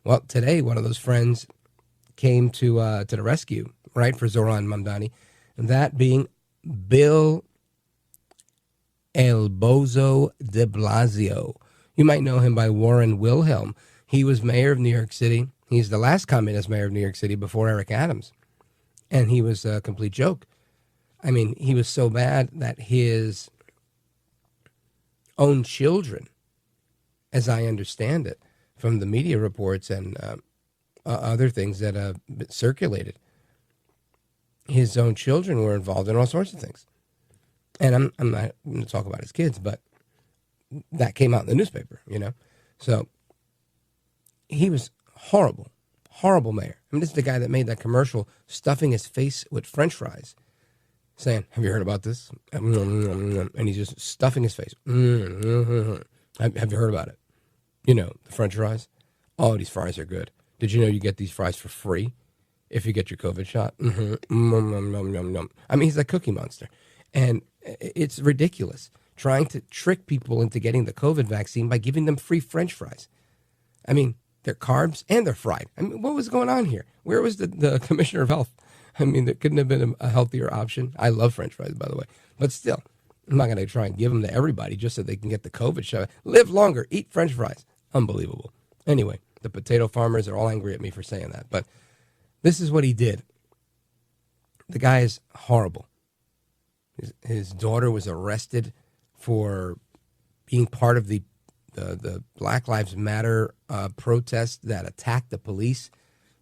Well, today, one of those friends came to the rescue, right, for Zoran Mamdani, and that being Bill El Bozo de Blasio. You might know him by Warren Wilhelm. He was mayor of New York City. He's the last communist mayor of New York City before Eric Adams. And he was a complete joke. I mean, he was so bad that his own children, as I understand it, from the media reports and other things that circulated, his own children were involved in all sorts of things. And I'm not going to talk about his kids, but that came out in the newspaper, you know. So he was horrible, horrible mayor. I mean, this is the guy that made that commercial stuffing his face with French fries, saying, "Have you heard about this?" And he's just stuffing his face. Have you heard about it? You know, the French fries. Oh, these fries are good. Did you know you get these fries for free if you get your COVID shot? I mean, he's a Cookie Monster. And it's ridiculous trying to trick people into getting the COVID vaccine by giving them free French fries. I mean, they're carbs and they're fried. I mean, what was going on here? Where was the commissioner of health? I mean, there couldn't have been a healthier option. I love French fries, by the way. But still, I'm not going to try and give them to everybody just so they can get the COVID shot. Live longer, eat French fries. Unbelievable. Anyway, the potato farmers are all angry at me for saying that. But this is what he did. The guy is horrible. His daughter was arrested for being part of the Black Lives Matter protest that attacked the police,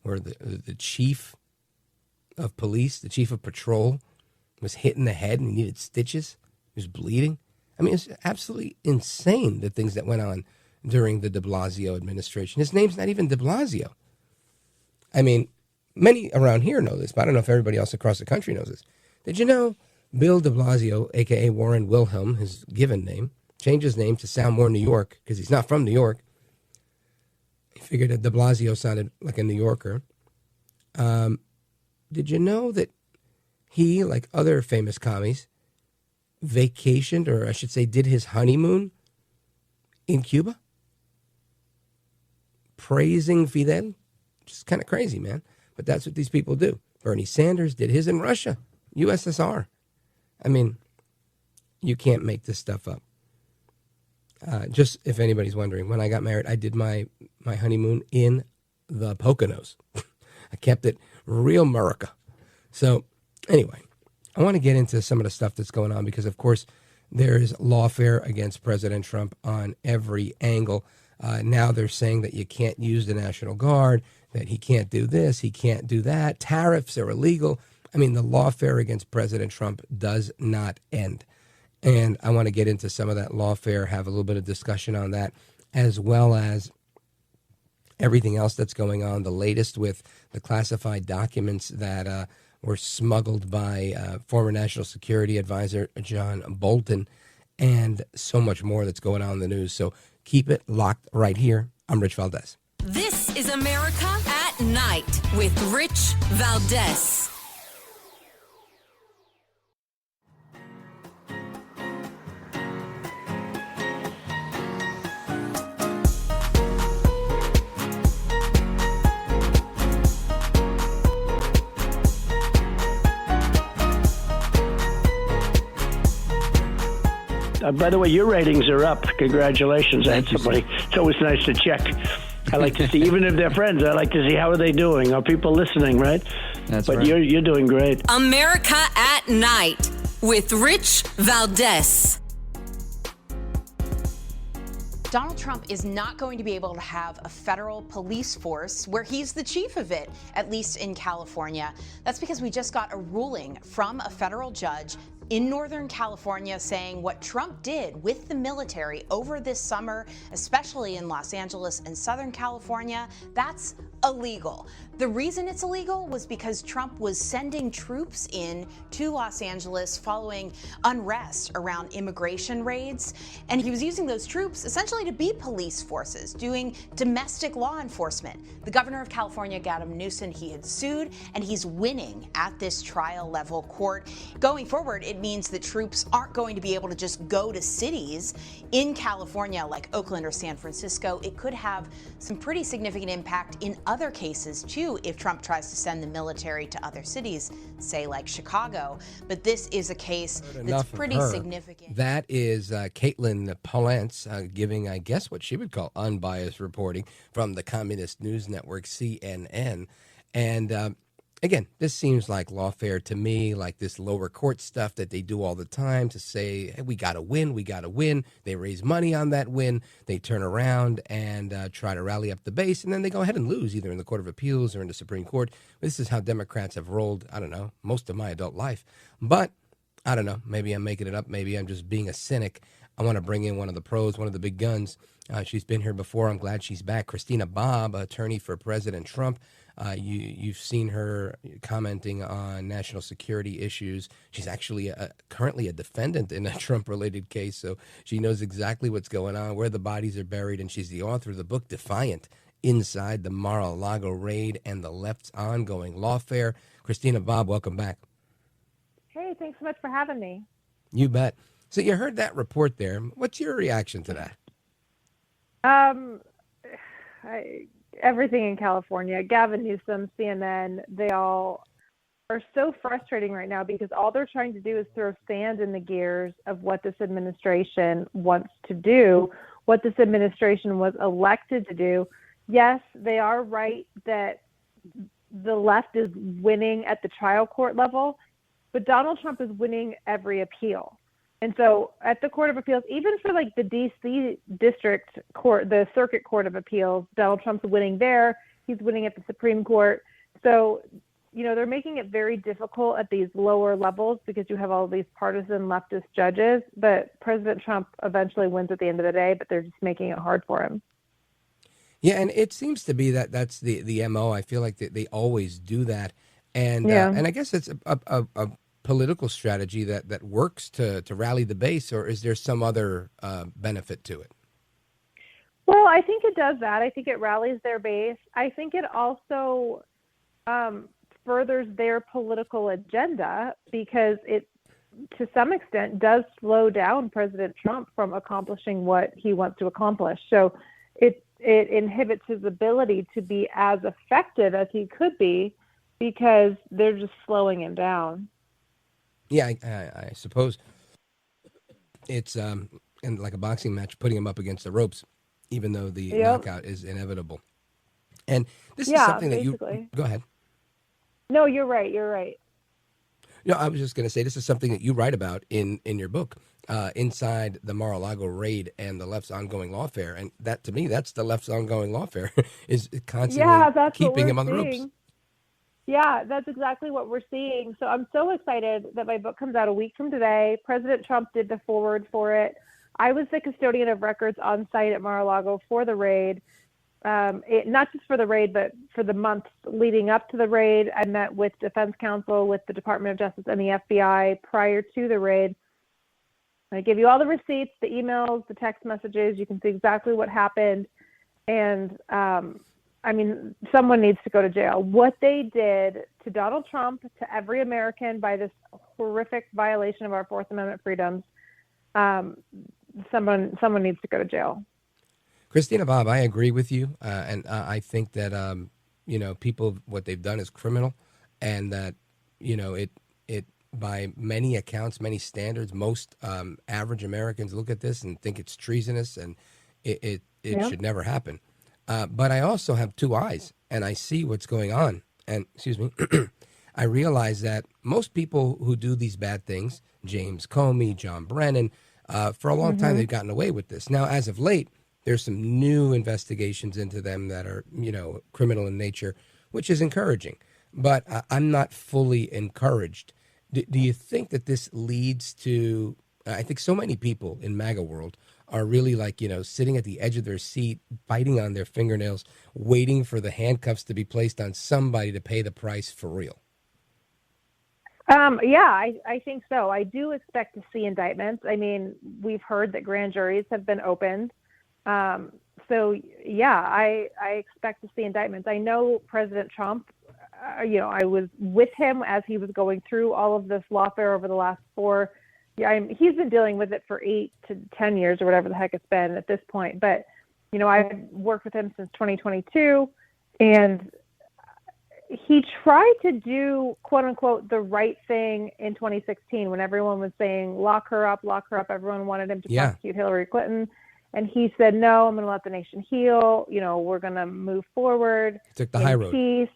where the chief of police, the chief of patrol, was hit in the head and he needed stitches. He was bleeding. I mean, it's absolutely insane, the things that went on during the de Blasio administration. His name's not even de Blasio. I mean, many around here know this, but I don't know if everybody else across the country knows this. Did you know Bill de Blasio, a.k.a. Warren Wilhelm, his given name, changed his name to sound more New York because he's not from New York. He figured that de Blasio sounded like a New Yorker. Did you know that he, like other famous commies, vacationed, or I should say did his honeymoon in Cuba? Praising Fidel? Just kind of crazy, man. But that's what these people do. Bernie Sanders did his in Russia, USSR. I mean, you can't make this stuff up. Just if anybody's wondering, when I got married, I did my honeymoon in the Poconos. I kept it real America. So anyway, I want to get into some of the stuff that's going on because, of course, there's lawfare against President Trump on every angle. Now they're saying that you can't use the National Guard, that he can't do this, he can't do that. Tariffs are illegal. I mean, the lawfare against President Trump does not end. And I want to get into some of that lawfare, have a little bit of discussion on that, as well as everything else that's going on, the latest with the classified documents that were smuggled by former National Security Advisor John Bolton, and so much more that's going on in the news. So keep it locked right here. I'm Rich Valdes. This is America at Night with Rich Valdes. By the way, your ratings are up. Congratulations. I had somebody. It's always nice to check. I like to see, even if they're friends, I like to see how are they doing. Are people listening, right? That's right. But you're doing great. America at Night with Rich Valdes. Donald Trump is not going to be able to have a federal police force where he's the chief of it, at least in California. That's because we just got a ruling from a federal judge in Northern California saying what Trump did with the military over this summer, especially in Los Angeles and Southern California, that's illegal. The reason it's illegal was because Trump was sending troops in to Los Angeles following unrest around immigration raids, and he was using those troops essentially to be police forces, doing domestic law enforcement. The governor of California, Gavin Newsom, he had sued, and he's winning at this trial level court. Going forward, it means that troops aren't going to be able to just go to cities in California like Oakland or San Francisco. It could have some pretty significant impact in other cases, too, if Trump tries to send the military to other cities, say like Chicago. But this is a case that's pretty significant. That is Caitlin Palance giving, I guess, what she would call unbiased reporting from the Communist News Network, CNN. And again, this seems like lawfare to me, like this lower court stuff that they do all the time to say, hey, we got to win, we got to win. They raise money on that win. They turn around and try to rally up the base, and then they go ahead and lose either in the Court of Appeals or in the Supreme Court. This is how Democrats have rolled, I don't know, most of my adult life. But I don't know, maybe I'm making it up. Maybe I'm just being a cynic. I want to bring in one of the pros, one of the big guns. She's been here before. I'm glad she's back. Christina Bobb, attorney for President Trump. You've seen her commenting on national security issues. She's actually currently a defendant in a Trump-related case, so she knows exactly what's going on, where the bodies are buried, and she's the author of the book Defiant, Inside the Mar-a-Lago Raid and the Left's Ongoing Lawfare. Christina Bobb, welcome back. Hey, thanks so much for having me. You bet. So you heard that report there. What's your reaction to that? Everything in California, Gavin Newsom, CNN, they all are so frustrating right now because all they're trying to do is throw sand in the gears of what this administration wants to do, what this administration was elected to do. Yes, they are right that the left is winning at the trial court level, but Donald Trump is winning every appeal. And so at the Court of Appeals, even for like the D.C. District Court, the Circuit Court of Appeals, Donald Trump's winning there. He's winning at the Supreme Court. So, you know, they're making it very difficult at these lower levels because you have all these partisan leftist judges. But President Trump eventually wins at the end of the day, but they're just making it hard for him. Yeah, and it seems to be that that's the MO. I feel like they always do that. And and I guess it's a political strategy that works to rally the base, or is there some other benefit to it? Well, I think it does that. I think it rallies their base. I think it also furthers their political agenda because it, to some extent, does slow down President Trump from accomplishing what he wants to accomplish. So it inhibits his ability to be as effective as he could be because they're just slowing him down. Yeah, I suppose it's in like a boxing match, putting him up against the ropes, even though the knockout is inevitable. And this is something that you go ahead. No, you're right. You're right. No, I was just going to say this is something that you write about in your book, Inside the Mar-a-Lago Raid and the Left's Ongoing Lawfare. And that, to me, that's the left's ongoing lawfare, is constantly keeping him on the ropes. Yeah, that's exactly what we're seeing. So I'm so excited that my book comes out a week from today. President Trump did the foreword for it. I was the custodian of records on site at Mar-a-Lago for the raid. Not just for the raid, but for the months leading up to the raid. I met with Defense Counsel, with the Department of Justice and the FBI prior to the raid. I give you all the receipts, the emails, the text messages. You can see exactly what happened. And I mean, someone needs to go to jail. What they did to Donald Trump, to every American by this horrific violation of our Fourth Amendment freedoms, someone needs to go to jail. Christina Bobb, I agree with you. And I think that, people, what they've done is criminal, and that, it by many accounts, many standards, most average Americans look at this and think it's treasonous, and it should never happen. But I also have two eyes, and I see what's going on. And, I realize that most people who do these bad things, James Comey, John Brennan, for a long time, they've gotten away with this. Now, as of late, there's some new investigations into them that are, criminal in nature, which is encouraging. But I'm not fully encouraged. Do you think that this leads to, I think so many people in MAGA world are really like, sitting at the edge of their seat, biting on their fingernails, waiting for the handcuffs to be placed on somebody to pay the price for real? I think so. I do expect to see indictments. I mean, we've heard that grand juries have been opened. I expect to see indictments. I know President Trump I was with him as he was going through all of this lawfare over the last 4. He's been dealing with it for 8 to 10 years or whatever the heck it's been at this point. But, I've worked with him since 2022, and he tried to do, quote unquote, the right thing in 2016 when everyone was saying, lock her up. Everyone wanted him to prosecute Hillary Clinton. And he said, no, I'm going to let the nation heal. We're going to move forward. He took the high road.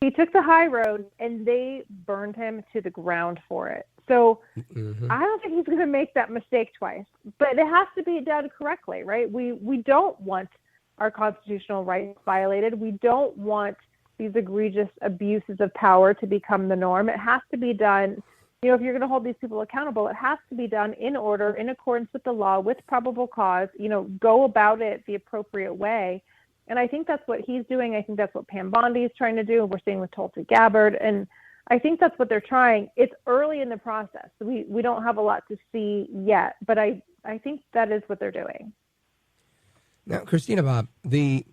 He took the high road, and they burned him to the ground for it. So I don't think he's going to make that mistake twice. But it has to be done correctly, right? We don't want our constitutional rights violated. We don't want these egregious abuses of power to become the norm. It has to be done. If you're going to hold these people accountable, it has to be done in order, in accordance with the law, with probable cause, go about it the appropriate way. And I think that's what he's doing. I think that's what Pam Bondi is trying to do. We're seeing with Tulsi Gabbard. And I think that's what they're trying. It's early in the process. We don't have a lot to see yet, but I think that is what they're doing. Now, Christina Bobb, the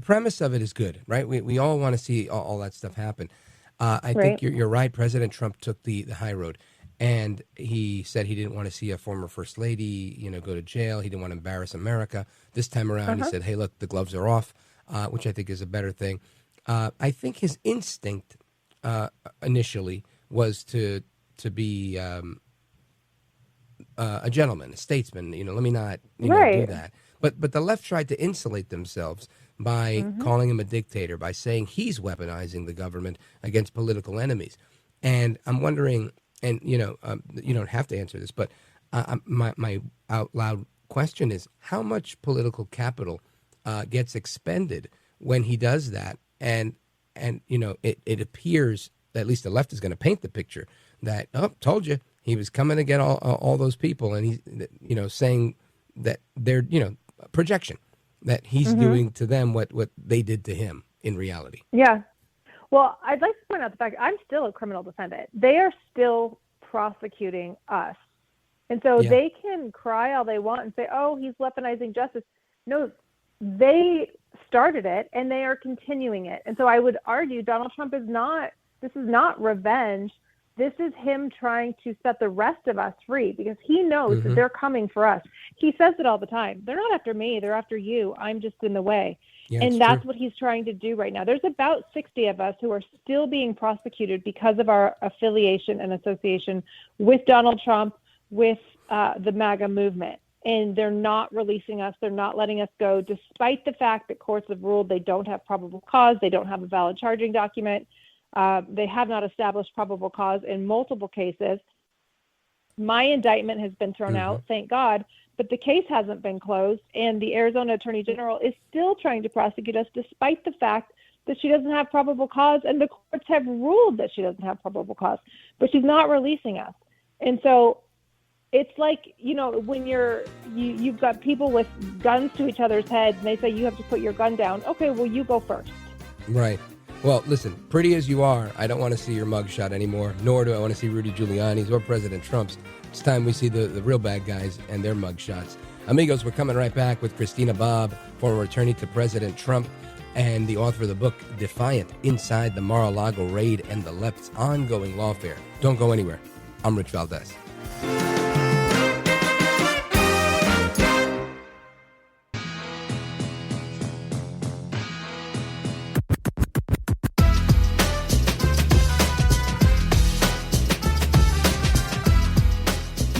premise of it is good, right? We all want to see all that stuff happen. I think you're right. President Trump took the high road, and he said he didn't want to see a former first lady, go to jail. He didn't want to embarrass America. This time around, he said, "Hey, look, the gloves are off," which I think is a better thing. I think his instinct initially was to be a gentleman, a statesman. Let me not do that. But the left tried to insulate themselves by calling him a dictator, by saying he's weaponizing the government against political enemies. And I'm wondering, and you don't have to answer this, but my out loud question is, how much political capital gets expended when he does that? And it appears, at least the left is going to paint the picture that, told you, he was coming to get all those people, and he's saying that they're projection, that he's doing to them what they did to him in reality. Yeah. Well, I'd like to point out the fact I'm still a criminal defendant. They are still prosecuting us. And so they can cry all they want and say, oh, he's weaponizing justice. No, they started it, and they are continuing it. And so I would argue Donald Trump this is not revenge. This is him trying to set the rest of us free, because he knows that they're coming for us. He says it all the time. They're not after me. They're after you. I'm just in the way. Yeah, and that's true. What he's trying to do right now. There's about 60 of us who are still being prosecuted because of our affiliation and association with Donald Trump, with the MAGA movement. And they're not releasing us. They're not letting us go, despite the fact that courts have ruled they don't have probable cause. They don't have a valid charging document. They have not established probable cause in multiple cases. My indictment has been thrown out, thank God, but the case hasn't been closed, and the Arizona Attorney General is still trying to prosecute us despite the fact that she doesn't have probable cause, and the courts have ruled that she doesn't have probable cause, but she's not releasing us. And so it's like, when you've got people with guns to each other's heads, and they say you have to put your gun down. Okay, well, you go first. Right. Well, listen, pretty as you are, I don't want to see your mugshot anymore, nor do I want to see Rudy Giuliani's or President Trump's. It's time we see the real bad guys and their mugshots. Amigos, we're coming right back with Christina Bobb, former attorney to President Trump and the author of the book Defiant, Inside the Mar-a-Lago Raid and the Left's Ongoing Lawfare. Don't go anywhere. I'm Rich Valdes.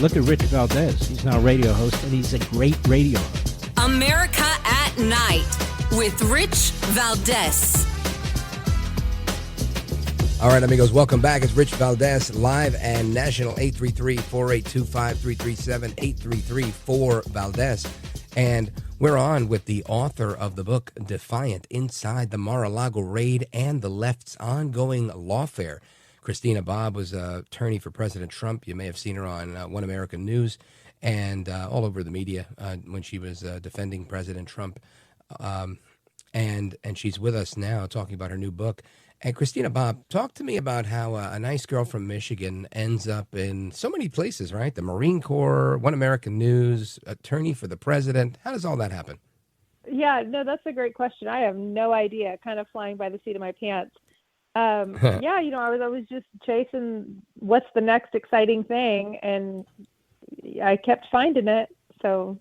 Look at Rich Valdes. He's now a radio host, and he's a great radio host. America at Night with Rich Valdes. All right, amigos, welcome back. It's Rich Valdes, live and national, 833-482-5337, 833-4-VALDEZ. And we're on with the author of the book, Defiant, Inside the Mar-a-Lago Raid and the Left's Ongoing Lawfare. Christina Bobb was an attorney for President Trump. You may have seen her on One American News and all over the media when she was defending President Trump. And she's with us now talking about her new book. And Christina Bobb, talk to me about how a nice girl from Michigan ends up in so many places, right? The Marine Corps, One American News, attorney for the president. How does all that happen? Yeah, no, that's a great question. I have no idea, kind of flying by the seat of my pants. Yeah, I was always just chasing what's the next exciting thing, and I kept finding it. So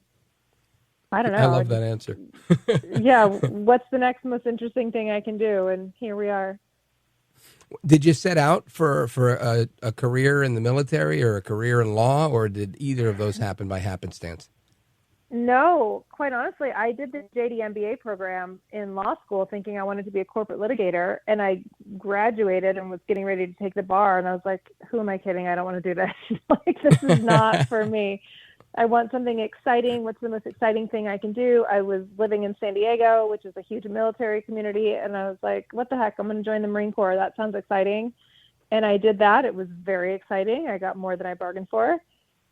I don't know. I love that answer. Yeah, what's the next most interesting thing I can do? And here we are. Did you set out for a career in the military or a career in law, or did either of those happen by happenstance? No, quite honestly, I did the JD MBA program in law school thinking I wanted to be a corporate litigator, and I graduated and was getting ready to take the bar, and I was like, who am I kidding? I don't want to do this. Like, this is not for me. I want something exciting. What's the most exciting thing I can do? I was living in San Diego, which is a huge military community, and I was like, what the heck? I'm going to join the Marine Corps. That sounds exciting. And I did that. It was very exciting. I got more than I bargained for.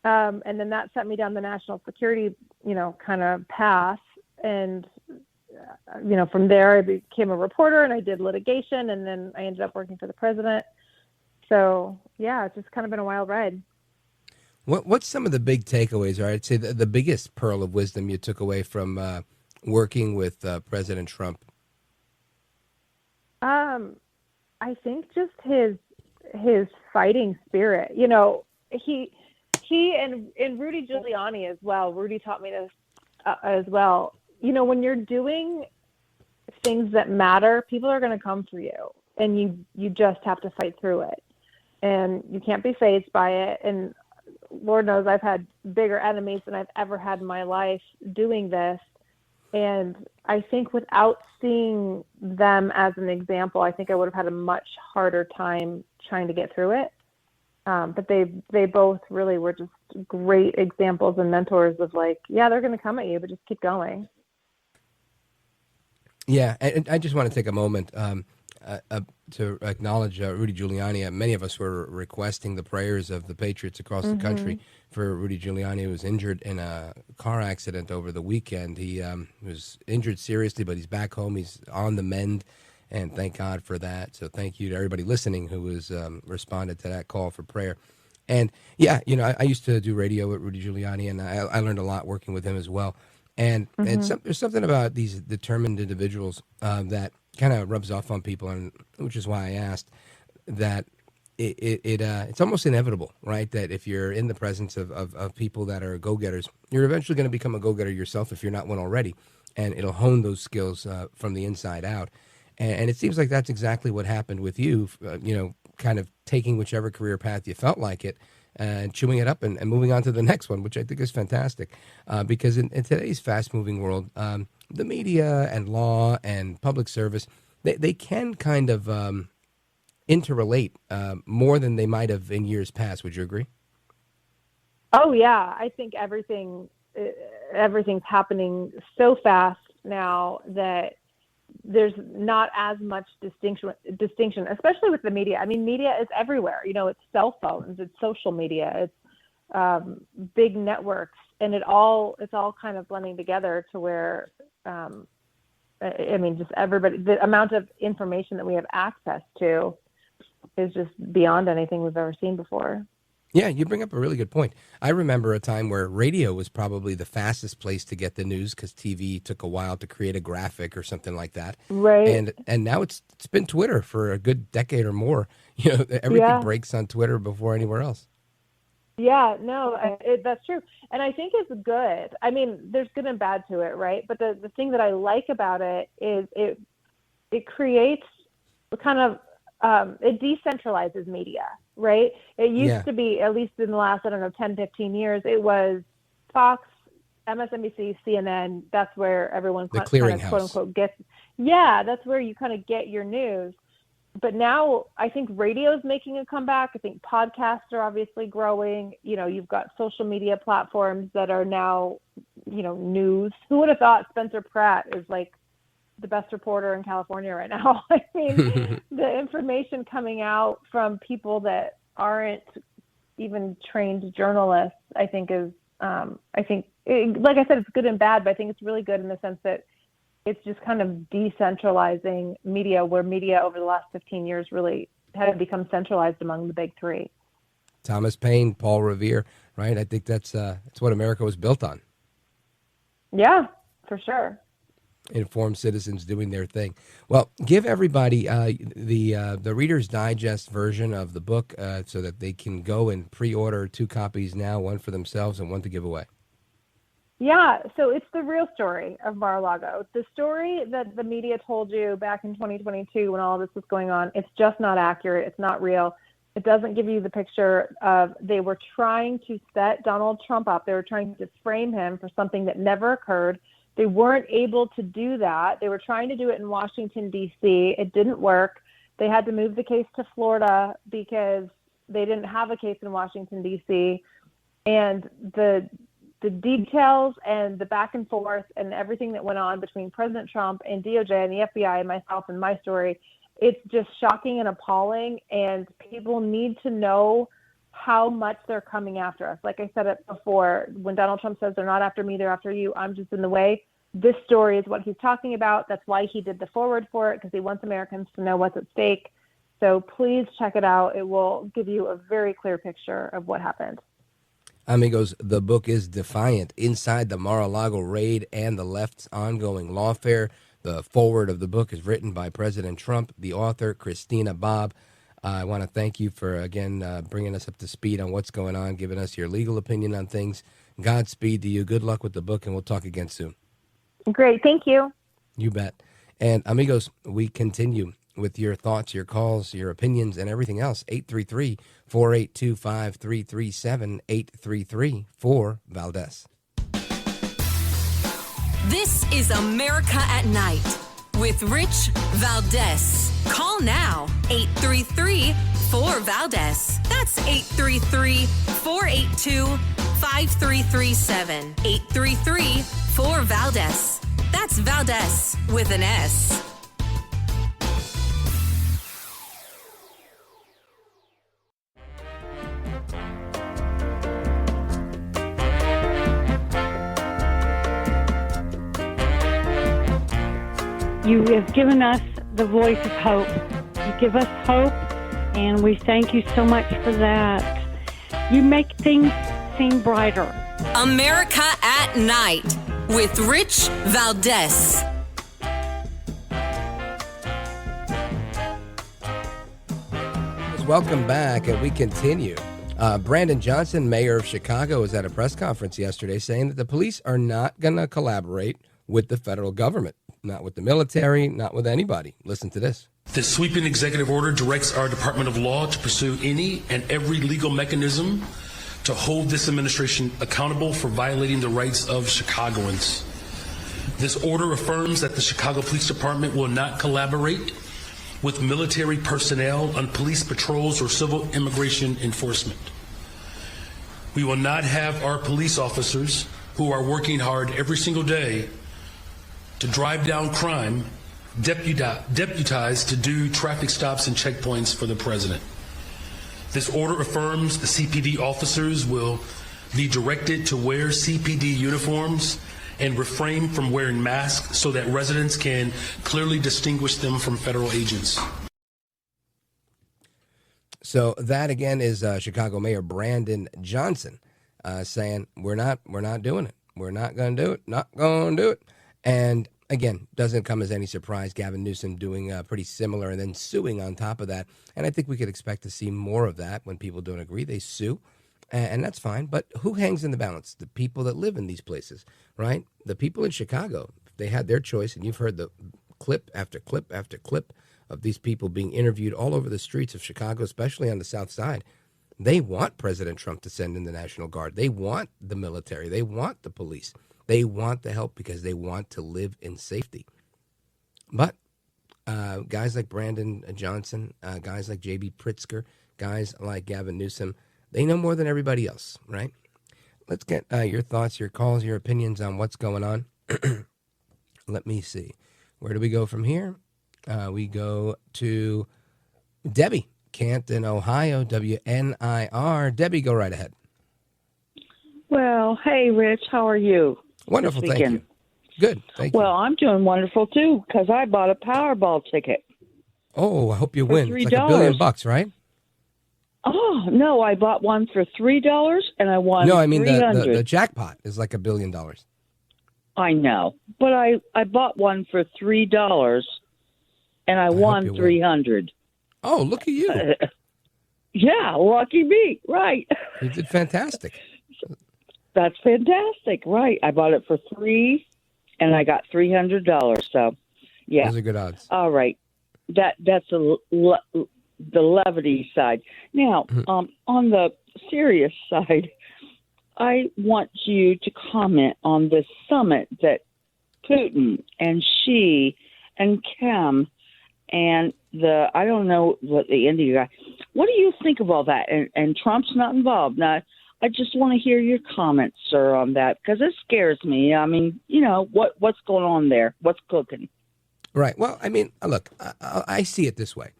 And then that set me down the national security, kind of path. And, from there I became a reporter and I did litigation, and then I ended up working for the president. So yeah, it's just kind of been a wild ride. What's some of the big takeaways, or I'd say the biggest pearl of wisdom you took away from working with President Trump? I think just his fighting spirit. He and Rudy Giuliani as well. Rudy taught me this as well. When you're doing things that matter, people are going to come for you, and you just have to fight through it, and you can't be fazed by it. And Lord knows I've had bigger enemies than I've ever had in my life doing this. And I think without seeing them as an example, I think I would have had a much harder time trying to get through it. But they both really were just great examples and mentors of like, yeah, they're going to come at you, but just keep going. Yeah, and I just want to take a moment to acknowledge Rudy Giuliani. Many of us were requesting the prayers of the patriots across the country for Rudy Giuliani, who was injured in a car accident over the weekend. He was injured seriously, but he's back home. He's on the mend, and thank God for that. So thank you to everybody listening who was responded to that call for prayer. And yeah, I used to do radio with Rudy Giuliani, and I learned a lot working with him as well. And there's something about these determined individuals that kind of rubs off on people, and which is why I asked that it's almost inevitable, right? That if you're in the presence of people that are go-getters, you're eventually going to become a go-getter yourself if you're not one already, and it'll hone those skills from the inside out. And it seems like that's exactly what happened with you, kind of taking whichever career path you felt like it, and chewing it up and moving on to the next one, which I think is fantastic. Because in today's fast-moving world, the media and law and public service, they can kind of interrelate more than they might have in years past. Would you agree? Oh, yeah. I think everything's happening so fast now that there's not as much distinction, especially with the media. I mean, media is everywhere. It's cell phones, it's social media, it's big networks, and it's all kind of blending together to where, just everybody, the amount of information that we have access to is just beyond anything we've ever seen before. Yeah, you bring up a really good point. I remember a time where radio was probably the fastest place to get the news because TV took a while to create a graphic or something like that. Right. And now it's been Twitter for a good decade or more. Everything breaks on Twitter before anywhere else. Yeah, no, that's true. And I think it's good. I mean, there's good and bad to it, right? But the thing that I like about it is it creates kind of, it decentralizes media, right? It used to be, at least in the last, 10, 15 years, it was Fox, MSNBC, CNN. That's where everyone kind of, quote unquote, gets. Yeah, that's where you kind of get your news. But now I think radio is making a comeback. I think podcasts are obviously growing. You've got social media platforms that are now, news. Who would have thought Spencer Pratt is like the best reporter in California right now? I mean, the information coming out from people that aren't even trained journalists, I think is, like I said, it's good and bad, but I think it's really good in the sense that it's just kind of decentralizing media, where media over the last 15 years really had become centralized among the big three. Thomas Paine, Paul Revere, right? I think that's what America was built on. Yeah, for sure. informed citizens doing their thing. Well, give everybody the Reader's Digest version of the book so that they can go and pre-order 2 copies now, one for themselves and one to give away. Yeah, so it's the real story of Mar-a-Lago. The story that the media told you back in 2022 when all this was going on, it's just not accurate. It's not real. It doesn't give you the picture of they were trying to set Donald Trump up. They were trying to frame him for something that never occurred. They weren't able to do that. They were trying to do it in Washington, D.C. It didn't work. They had to move the case to Florida because they didn't have a case in Washington, D.C. And the details and the back and forth and everything that went on between President Trump and DOJ and the FBI and myself and my story, it's just shocking and appalling. And people need to know how much they're coming after us. Like I said it before, when Donald Trump says they're not after me, they're after you, I'm just in the way. This story is what he's talking about. That's why he did the forward for it, because he wants Americans to know what's at stake. So please check it out. It will give you a very clear picture of what happened. Amigos, the book is Defiant, Inside the Mar-a-Lago Raid and the Left's Ongoing Lawfare. The foreword of the book is written by President Trump, the author, Christina Bobb. I want to thank you for, again, bringing us up to speed on what's going on, giving us your legal opinion on things. Godspeed to you. Good luck with the book, and we'll talk again soon. Great. Thank you. You bet. And, amigos, we continue with your thoughts, your calls, your opinions, and everything else. 833-482-5337, 833-4-VALDEZ. This is America at Night with Rich Valdes. Call now, 833-4-VALDEZ. That's 833-482-5337, 833-4-VALDEZ. That's Valdes with an S. You have given us the voice of hope. You give us hope, and we thank you so much for that. You make things seem brighter. America at Night with Rich Valdes. Welcome back, and we continue. Brandon Johnson, mayor of Chicago, was at a press conference yesterday saying that the police are not going to collaborate with the federal government, not with the military, not with anybody. Listen to this. This sweeping executive order directs our Department of Law to pursue any and every legal mechanism to hold this administration accountable for violating the rights of Chicagoans. This order affirms that the Chicago Police Department will not collaborate with military personnel on police patrols or civil immigration enforcement. We will not have our police officers, who are working hard every single day to drive down crime, deputized to do traffic stops and checkpoints for the president. This order affirms the CPD officers will be directed to wear CPD uniforms and refrain from wearing masks so that residents can clearly distinguish them from federal agents. So that again is Chicago Mayor Brandon Johnson saying we're not doing it. We're not going to do it. Not going to do it. And again, doesn't come as any surprise. Gavin Newsom doing pretty similar and then suing on top of that. And I think we could expect to see more of that when people don't agree. They sue, and that's fine. But who hangs in the balance? The people that live in these places, right? The people in Chicago, if they had their choice, and you've heard the clip after clip after clip of these people being interviewed all over the streets of Chicago, especially on the South Side. They want President Trump to send in the National Guard. They want the military. They want the police. They want the help because they want to live in safety. But guys like Brandon Johnson, guys like J.B. Pritzker, guys like Gavin Newsom, they know more than everybody else, right? Let's get your thoughts, your calls, your opinions on what's going on. Let me see. Where do we go from here? We go to Debbie, Canton, Ohio, WNIR. Debbie, go right ahead. Well, hey, Rich, how are you? Wonderful, thank you. Good, thank you. Well, I'm doing wonderful, too, because I bought a Powerball ticket. Oh, I hope you win. $3. It's like $1 billion, right? Oh, no, I bought one for $3, and I won No, I mean $300. the jackpot is like $1 billion. I know, but I bought one for $3, and I won $300. Oh, look at you! Yeah, lucky me, right? You did fantastic. That's fantastic, right? I bought it for $3, and I got $300. So, yeah, those are good odds. All right, that's the levity side. Now, on the serious side, I want you to comment on this summit that Putin and Xi and Kim and I don't know what the India guy. What do you think of all that? And Trump's not involved. Now, I just want to hear your comments, sir, on that, because it scares me. I mean, what's going on there? What's cooking? Right. Well, I mean, look, I see it this way.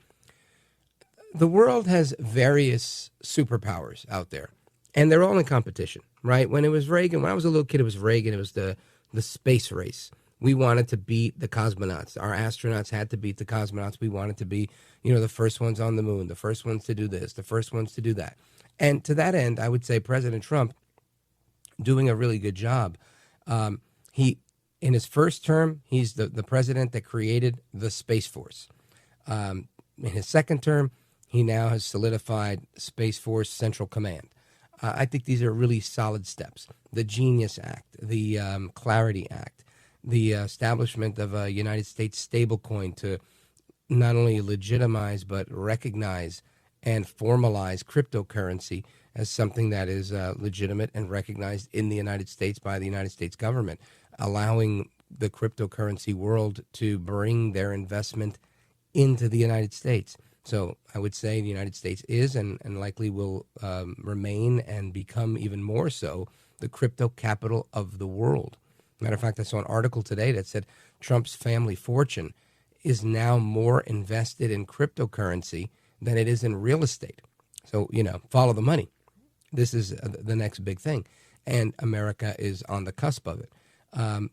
The world has various superpowers out there, and they're all in competition, right? When it was Reagan, when I was a little kid, it was Reagan. It was the space race. We wanted to beat the cosmonauts. Our astronauts had to beat the cosmonauts. We wanted to be, the first ones on the moon, the first ones to do this, the first ones to do that. And to that end, I would say President Trump doing a really good job. In his first term, he's the president that created the Space Force. In his second term, he now has solidified Space Force Central Command. I think these are really solid steps. The Genius Act, the Clarity Act, the establishment of a United States stablecoin to not only legitimize but recognize and formalize cryptocurrency as something that is legitimate and recognized in the United States by the United States government, allowing the cryptocurrency world to bring their investment into the United States. So I would say the United States is and likely will remain and become even more so the crypto capital of the world. Matter of fact, I saw an article today that said Trump's family fortune is now more invested in cryptocurrency than it is in real estate. So, follow the money. This is the next big thing. And America is on the cusp of it.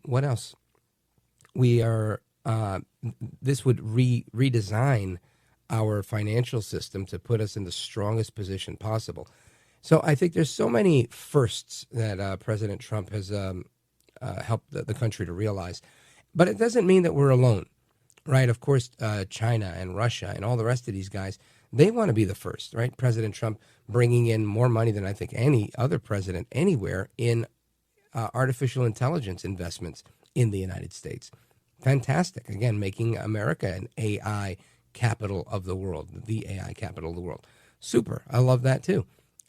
What else? We are, this would redesign our financial system to put us in the strongest position possible. So I think there's so many firsts that President Trump has helped the country to realize. But it doesn't mean that we're alone, right? Of course, China and Russia and all the rest of these guys, they want to be the first, right? President Trump bringing in more money than I think any other president anywhere in artificial intelligence investments in the United States. Fantastic. Again, making America an AI capital of the world, the AI capital of the world. Super. I love that too.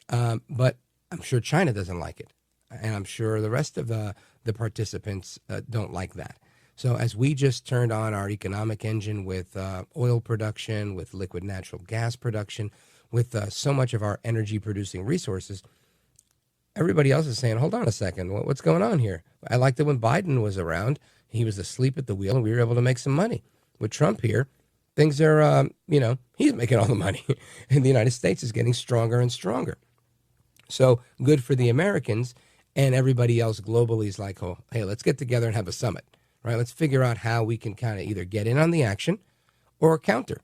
But I'm sure China doesn't like it. And I'm sure the rest of the participants don't like that. So as we just turned on our economic engine with oil production, with liquid natural gas production, with so much of our energy producing resources, everybody else is saying, hold on a second, what's going on here? I liked it when Biden was around. He was asleep at the wheel and we were able to make some money. With Trump here, things are, he's making all the money. And the United States is getting stronger and stronger. So good for the Americans. And everybody else globally is like, oh, hey, let's get together and have a summit, right? Let's figure out how we can kind of either get in on the action or counter.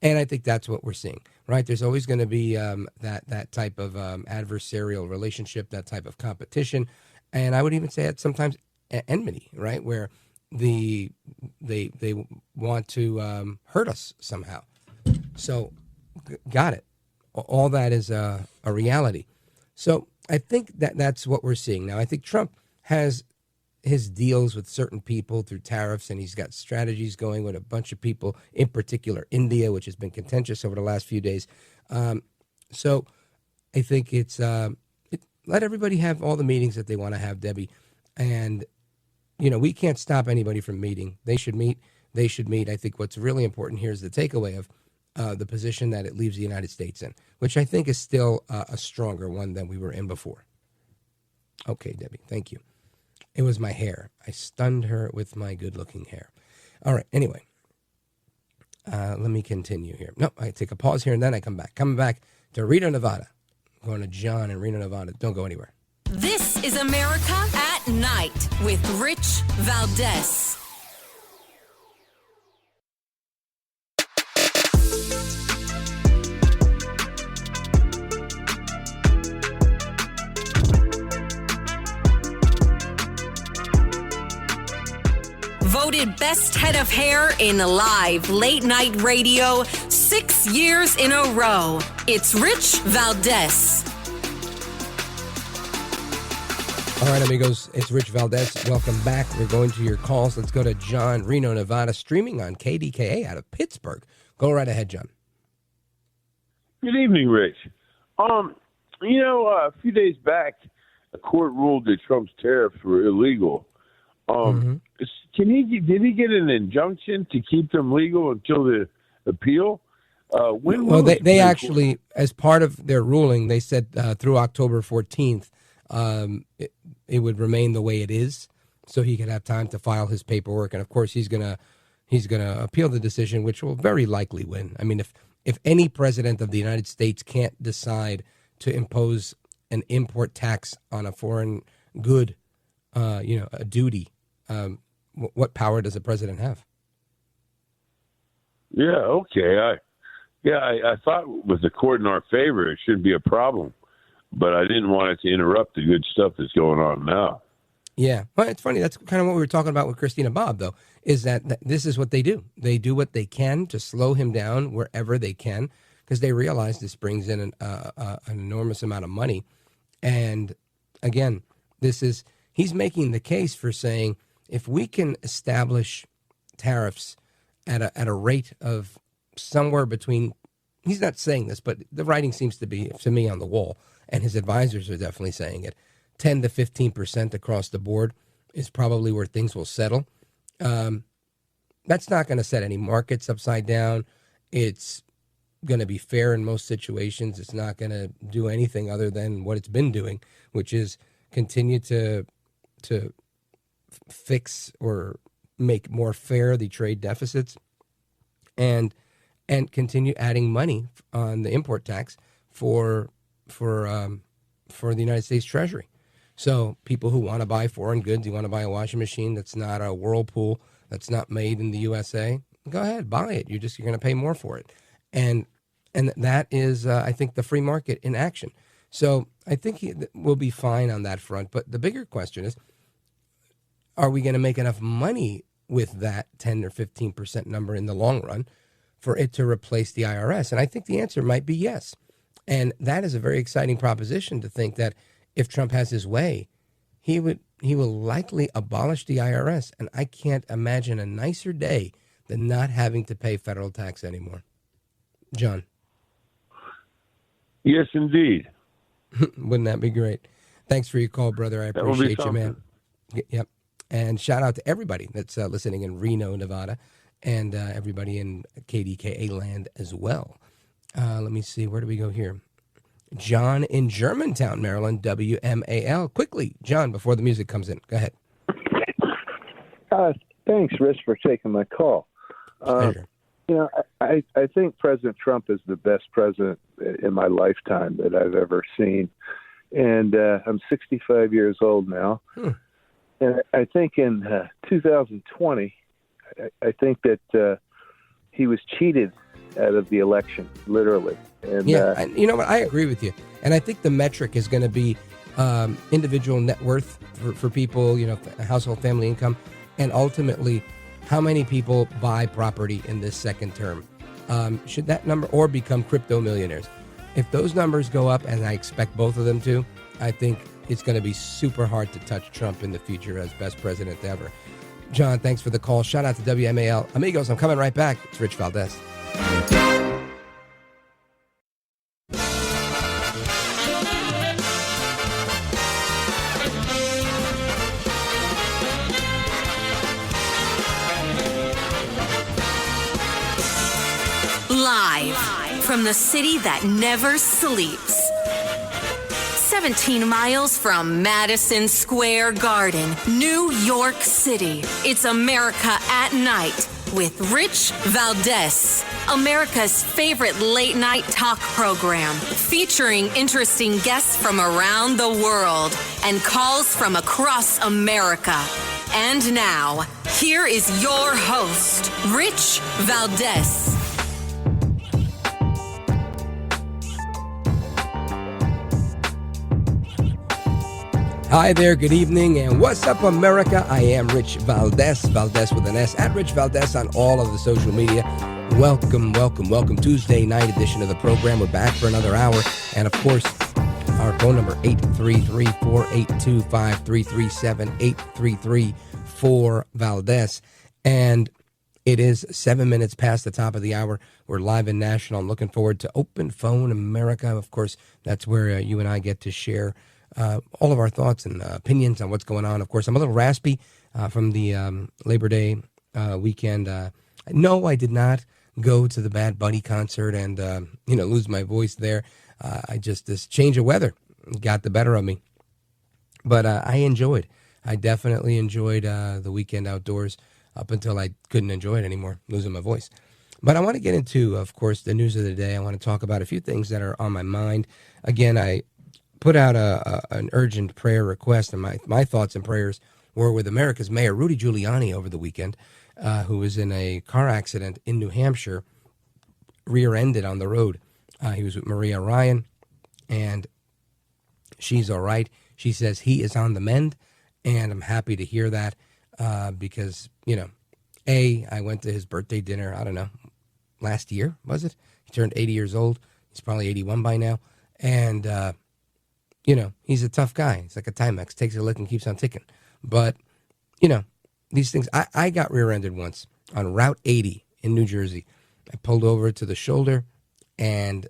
And I think that's what we're seeing, right? There's always going to be that type of adversarial relationship, that type of competition. And I would even say at sometimes enmity, right? Where they want to hurt us somehow. So got it. All that is a reality. So I think that's what we're seeing now. I think Trump has his deals with certain people through tariffs, and he's got strategies going with a bunch of people, in particular India, which has been contentious over the last few days. So I think it's let everybody have all the meetings that they want to have, Debbie. And, we can't stop anybody from meeting. They should meet. They should meet. I think what's really important here is the takeaway of the position that it leaves the United States in, which I think is still a stronger one than we were in before. Okay, Debbie, thank you. It was my hair. I stunned her with my good-looking hair. All right, anyway, let me continue here. No, I take a pause here and then I come back. Coming back to Reno, Nevada. I'm going to John in Reno, Nevada. Don't go anywhere. This is America at Night with Rich Valdes. Voted best head of hair in live late night radio 6 years in a row. It's Rich Valdes. All right, amigos, it's Rich Valdes. Welcome back. We're going to your calls. Let's go to John, Reno, Nevada, streaming on KDKA out of Pittsburgh. Go right ahead, John. Good evening, Rich. A few days back, a court ruled that Trump's tariffs were illegal. Did he get an injunction to keep them legal until the appeal? They actually, as part of their ruling, they said through October 14th, it would remain the way it is, so he could have time to file his paperwork. And of course, he's gonna appeal the decision, which will very likely win. I mean, if any president of the United States can't decide to impose an import tax on a foreign good, a duty, what power does a president have? Yeah, okay. I thought with the court in our favor, it shouldn't be a problem. But I didn't want it to interrupt the good stuff that's going on now. Yeah. Well, it's funny. That's kind of what we were talking about with Christina Bobb, though, is that this is what they do. They do what they can to slow him down wherever they can, because they realize this brings in an enormous amount of money. And again, he's making the case for saying, if we can establish tariffs at a rate of somewhere between, he's not saying this, but the writing seems to be, to me, on the wall, and his advisors are definitely saying it, 10 to 15% across the board is probably where things will settle. That's not going to set any markets upside down. It's going to be fair in most situations. It's not going to do anything other than what it's been doing, which is continue to fix or make more fair the trade deficits and continue adding money on the import tax for the United States Treasury. So people who want to buy foreign goods, you want to buy a washing machine that's not a Whirlpool, that's not made in the USA, go ahead, buy it. You're going to pay more for it. And that is, I think, the free market in action. So I think we'll be fine on that front. But the bigger question is, are we going to make enough money with that 10 or 15% number in the long run for it to replace the IRS? And I think the answer might be yes. And that is a very exciting proposition, to think that if Trump has his way, he will likely abolish the IRS. And I can't imagine a nicer day than not having to pay federal tax anymore. John. Yes, indeed. Wouldn't that be great? Thanks for your call, brother. I appreciate you, man. Yep. And shout out to everybody that's listening in Reno, Nevada, and everybody in KDKA land as well. Let me see. Where do we go here? John in Germantown, Maryland, WMAL. Quickly, John, before the music comes in. Go ahead. Thanks, Rich, for taking my call. I think President Trump is the best president in my lifetime that I've ever seen. And I'm 65 years old now. And I think in 2020, I think that he was cheated out of the election, literally. And you know what? I agree with you. And I think the metric is going to be individual net worth for people, household family income, and ultimately how many people buy property in this second term. Should that number, or become crypto millionaires? If those numbers go up, and I expect both of them to, I think it's going to be super hard to touch Trump in the future as best president ever. John, thanks for the call. Shout out to WMAL. Amigos, I'm coming right back. It's Rich Valdes. Live from the city that never sleeps. 17 miles from Madison Square Garden, New York City. It's America at Night with Rich Valdes, America's favorite late-night talk program, featuring interesting guests from around the world and calls from across America. And now, here is your host, Rich Valdes. Hi there, good evening, and what's up, America? I am Rich Valdes, Valdes with an S, at Rich Valdes on all of the social media. Welcome, welcome, welcome. Tuesday night edition of the program. We're back for another hour, and of course, our phone number, 833-482-5337, 833-4-Valdes. And it is 7 minutes past the top of the hour. We're live and national. I'm looking forward to Open Phone America. Of course, that's where you and I get to share all of our thoughts and opinions on what's going on. Of course, I'm a little raspy from the Labor Day weekend. No, I did not go to the Bad Bunny concert and, lose my voice there. This change of weather got the better of me. But I definitely enjoyed the weekend outdoors up until I couldn't enjoy it anymore, losing my voice. But I want to get into, of course, the news of the day. I want to talk about a few things that are on my mind. Again, I put out an urgent prayer request, and my thoughts and prayers were with America's Mayor Rudy Giuliani over the weekend, who was in a car accident in New Hampshire, rear-ended on the road. He was with Maria Ryan, and she's all right. She says he is on the mend, and I'm happy to hear that because, I went to his birthday dinner, I don't know, last year, was it? He turned 80 years old. He's probably 81 by now. And, he's a tough guy. He's like a Timex, takes a lick and keeps on ticking. But, these things, I got rear-ended once on Route 80 in New Jersey. I pulled over to the shoulder, and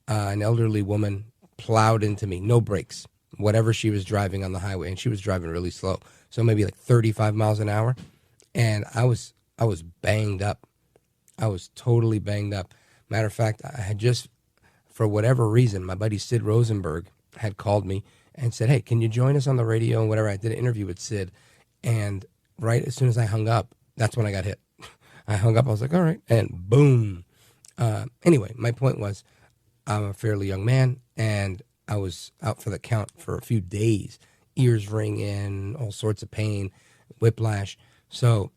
an elderly woman plowed into me, no brakes, whatever she was driving on the highway, and she was driving really slow, so maybe like 35 miles an hour, and I was banged up. I was totally banged up. Matter of fact, I had just, for whatever reason, my buddy Sid Rosenberg had called me and said, hey, can you join us on the radio and whatever. I did an interview with Sid, and right as soon as I hung up, that's when I got hit. I hung up, I was like, all right, and boom. Anyway, my point was, I'm a fairly young man, and I was out for the count for a few days, ears ringing, all sorts of pain, whiplash. So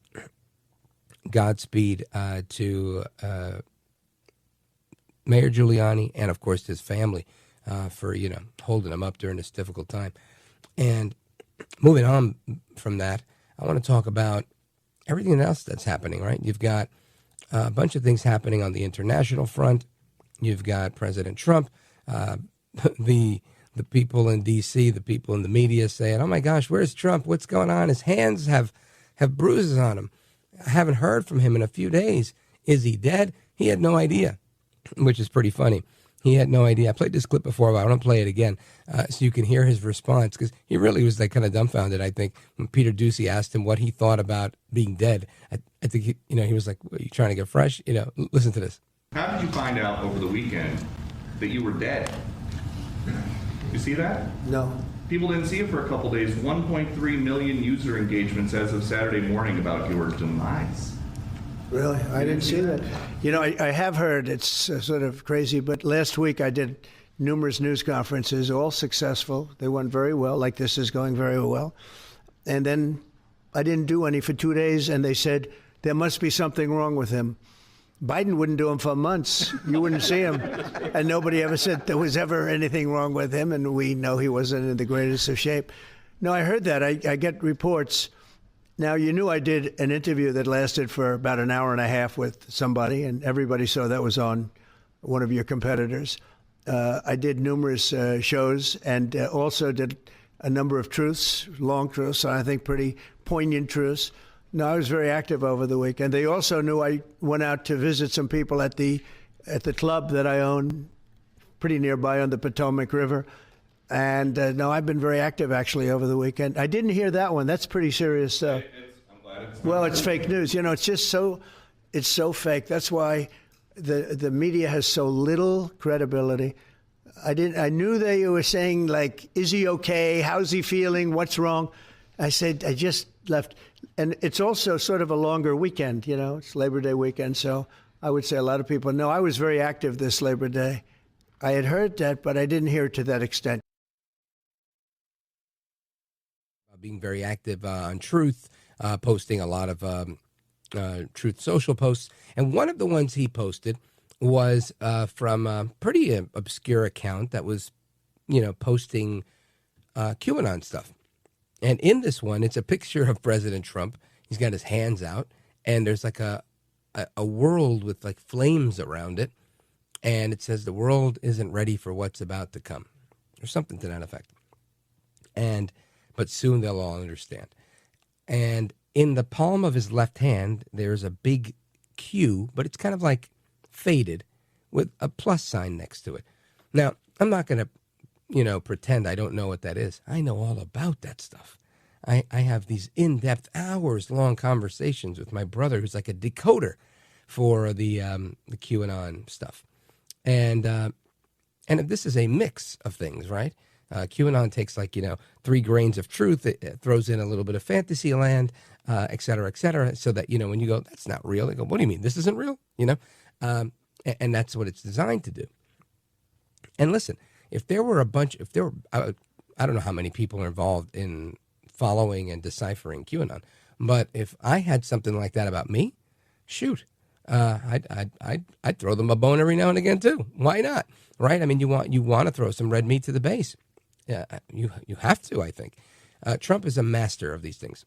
Godspeed to Mayor Giuliani and, of course, his family for, holding him up during this difficult time. And moving on from that, I want to talk about everything else that's happening, right? You've got a bunch of things happening on the international front. You've got President Trump, the people in D.C., the people in the media saying, oh, my gosh, where's Trump? What's going on? His hands have bruises on him. I haven't heard from him in a few days. Is he dead? He had no idea, which is pretty funny. He had no idea. I played this clip before, but I want to play it again so you can hear his response, because he really was like kind of dumbfounded, I think, when Peter Doocy asked him what he thought about being dead. I think, he was like, are you trying to get fresh? Listen to this. How did you find out over the weekend that you were dead? You see that? No. People didn't see it for a couple days. 1.3 million user engagements as of Saturday morning about your demise. Really? I didn't see that. I have heard, it's sort of crazy, but last week I did numerous news conferences, all successful. They went very well, like this is going very well. And then I didn't do any for 2 days, and they said there must be something wrong with him. Biden wouldn't do them for months. You wouldn't see him. And nobody ever said there was ever anything wrong with him, and we know he wasn't in the greatest of shape. No, I heard that. I get reports. Now, you knew I did an interview that lasted for about an hour and a half with somebody, and everybody saw that was on one of your competitors. I did numerous shows and also did a number of truths, long truths, I think pretty poignant truths. No, I was very active over the weekend. They also knew I went out to visit some people at the club that I own pretty nearby on the Potomac River. And no, I've been very active actually over the weekend. I didn't hear that one. That's pretty serious stuff. I'm glad it's well, it's fake news. It's just so fake. That's why the media has so little credibility. I knew they were saying, like, is he okay? How's he feeling? What's wrong? I said, I just left. And it's also sort of a longer weekend, it's Labor Day weekend. So I would say a lot of people know I was very active this Labor Day. I had heard that, but I didn't hear it to that extent. Being very active on Truth, posting a lot of Truth social posts. And one of the ones he posted was from a pretty obscure account that was, posting QAnon stuff. And in this one, it's a picture of President Trump. He's got his hands out, and there's like a world with like flames around it. And it says the world isn't ready for what's about to come, or something to that effect. But soon they'll all understand. And in the palm of his left hand, there's a big Q, but it's kind of like faded with a plus sign next to it. Now, I'm not going to, pretend I don't know what that is. I know all about that stuff. I have these in-depth, hours-long conversations with my brother, who's like a decoder for the QAnon stuff. And this is a mix of things, right? QAnon takes 3 grains of truth. It throws in a little bit of fantasy land, et cetera, so that, when you go, that's not real. They go, what do you mean? This isn't real? And that's what it's designed to do. And listen, if there were I don't know how many people are involved in following and deciphering QAnon, but if I had something like that about me, shoot, I'd throw them a bone every now and again too. Why not? Right? I mean, you want to throw some red meat to the base. Yeah, you have to. I think Trump is a master of these things,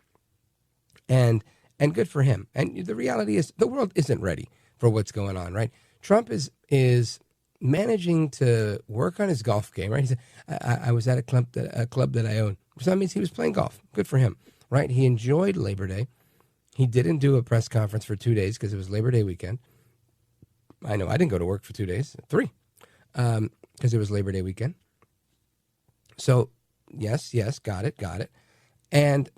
and good for him. And the reality is, the world isn't ready for what's going on. Right? Trump is managing to work on his golf game. Right? He said, I was at a club that I own. So that means he was playing golf. Good for him. Right? He enjoyed Labor Day. He didn't do a press conference for 2 days because it was Labor Day weekend. I know I didn't go to work for 2 days, 3, because it was Labor Day weekend. So, yes, got it. And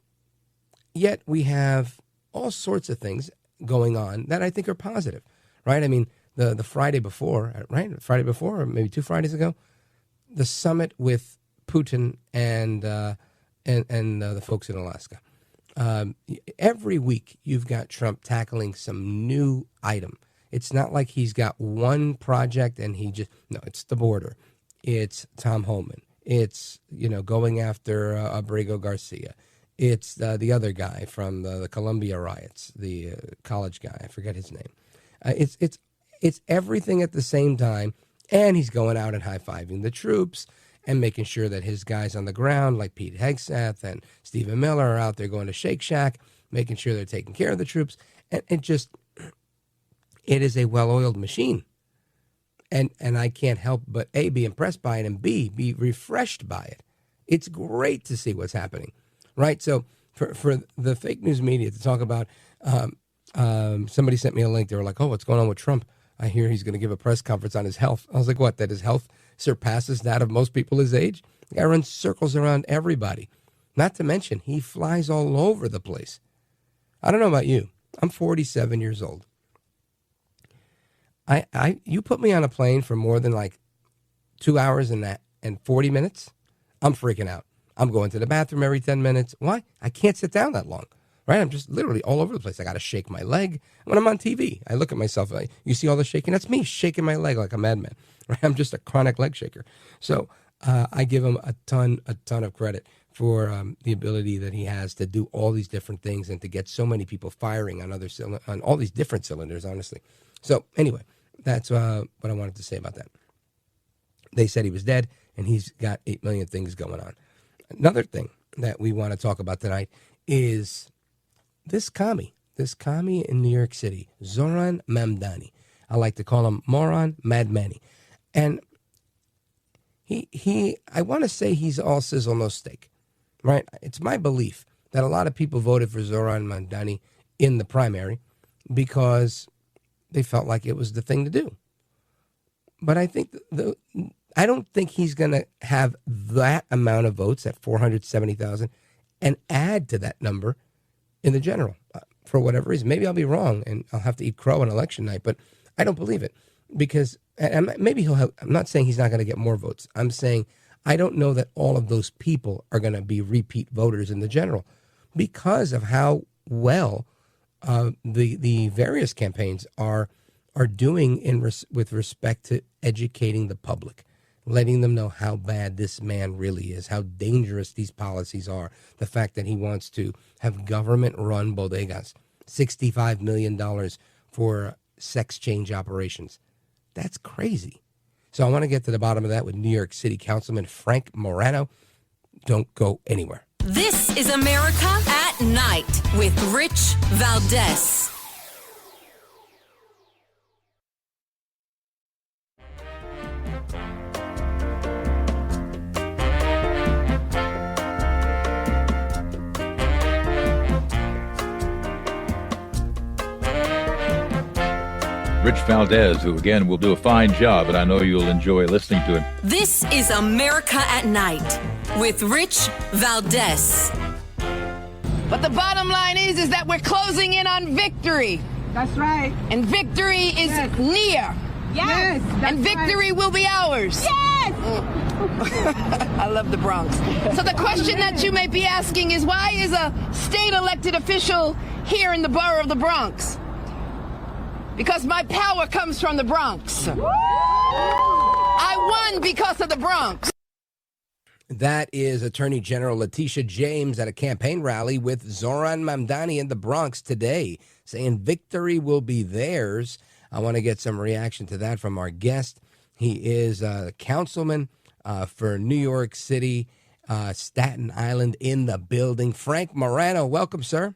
yet we have all sorts of things going on that I think are positive, right? I mean, the Friday before, right? Friday before, or maybe 2 Fridays ago, the summit with Putin and the folks in Alaska. Every week you've got Trump tackling some new item. It's not like he's got one project and it's the border. It's Tom Homan. It's, going after Abrego Garcia. It's the other guy from the Columbia riots, the college guy. I forget his name. It's everything at the same time. And he's going out and high-fiving the troops and making sure that his guys on the ground, like Pete Hegseth and Stephen Miller, are out there going to Shake Shack, making sure they're taking care of the troops. And it is a well-oiled machine. And I can't help but A, be impressed by it, and B, be refreshed by it. It's great to see what's happening, right? So for the fake news media to talk about, somebody sent me a link. They were like, oh, what's going on with Trump? I hear he's going to give a press conference on his health. I was like, what, that his health surpasses that of most people his age? The guy runs circles around everybody. Not to mention, he flies all over the place. I don't know about you. I'm 47 years old. You put me on a plane for more than 2 hours and 40 minutes, I'm freaking out. I'm going to the bathroom every 10 minutes. Why? I can't sit down that long, right? I'm just literally all over the place. I got to shake my leg. When I'm on TV, I look at myself. You see all the shaking? That's me shaking my leg like a madman, right? I'm just a chronic leg shaker. So I give him a ton of credit for the ability that he has to do all these different things and to get so many people firing on all these different cylinders, honestly. So anyway, that's what I wanted to say about that. They said he was dead, and he's got 8 million things going on. Another thing that we want to talk about tonight is this commie in New York City, Zoran Mamdani. I like to call him Moron Madmani. And I want to say he's all sizzle, no steak, right? It's my belief that a lot of people voted for Zoran Mamdani in the primary because they felt like it was the thing to do. But I think I don't think he's going to have that amount of votes at 470,000 and add to that number in the general for whatever reason. Maybe I'll be wrong and I'll have to eat crow on election night, but I don't believe it because maybe he'll have. I'm not saying he's not going to get more votes. I'm saying I don't know that all of those people are going to be repeat voters in the general because of how well the various campaigns are doing with respect to educating the public, letting them know how bad this man really is, how dangerous these policies are, the fact that he wants to have government-run bodegas, $65 million for sex change operations. That's crazy. So I want to get to the bottom of that with New York City Councilman Frank Morano. Don't go anywhere. This is America at Night with Rich Valdes. Rich Valdes, who again will do a fine job, and I know you'll enjoy listening to him. This is America at Night with Rich Valdes. But the bottom line is that we're closing in on victory. That's right. And victory is near. Yes. And victory will be ours. Yes. I love the Bronx. So the question that you may be asking is, why is a state elected official here in the borough of the Bronx? Because my power comes from the Bronx. I won because of the Bronx. That is Attorney General Letitia James at a campaign rally with Zoran Mamdani in the Bronx today, saying victory will be theirs. I want to get some reaction to that from our guest. He is a councilman for New York City, Staten Island, in the building. Frank Morano, welcome, sir.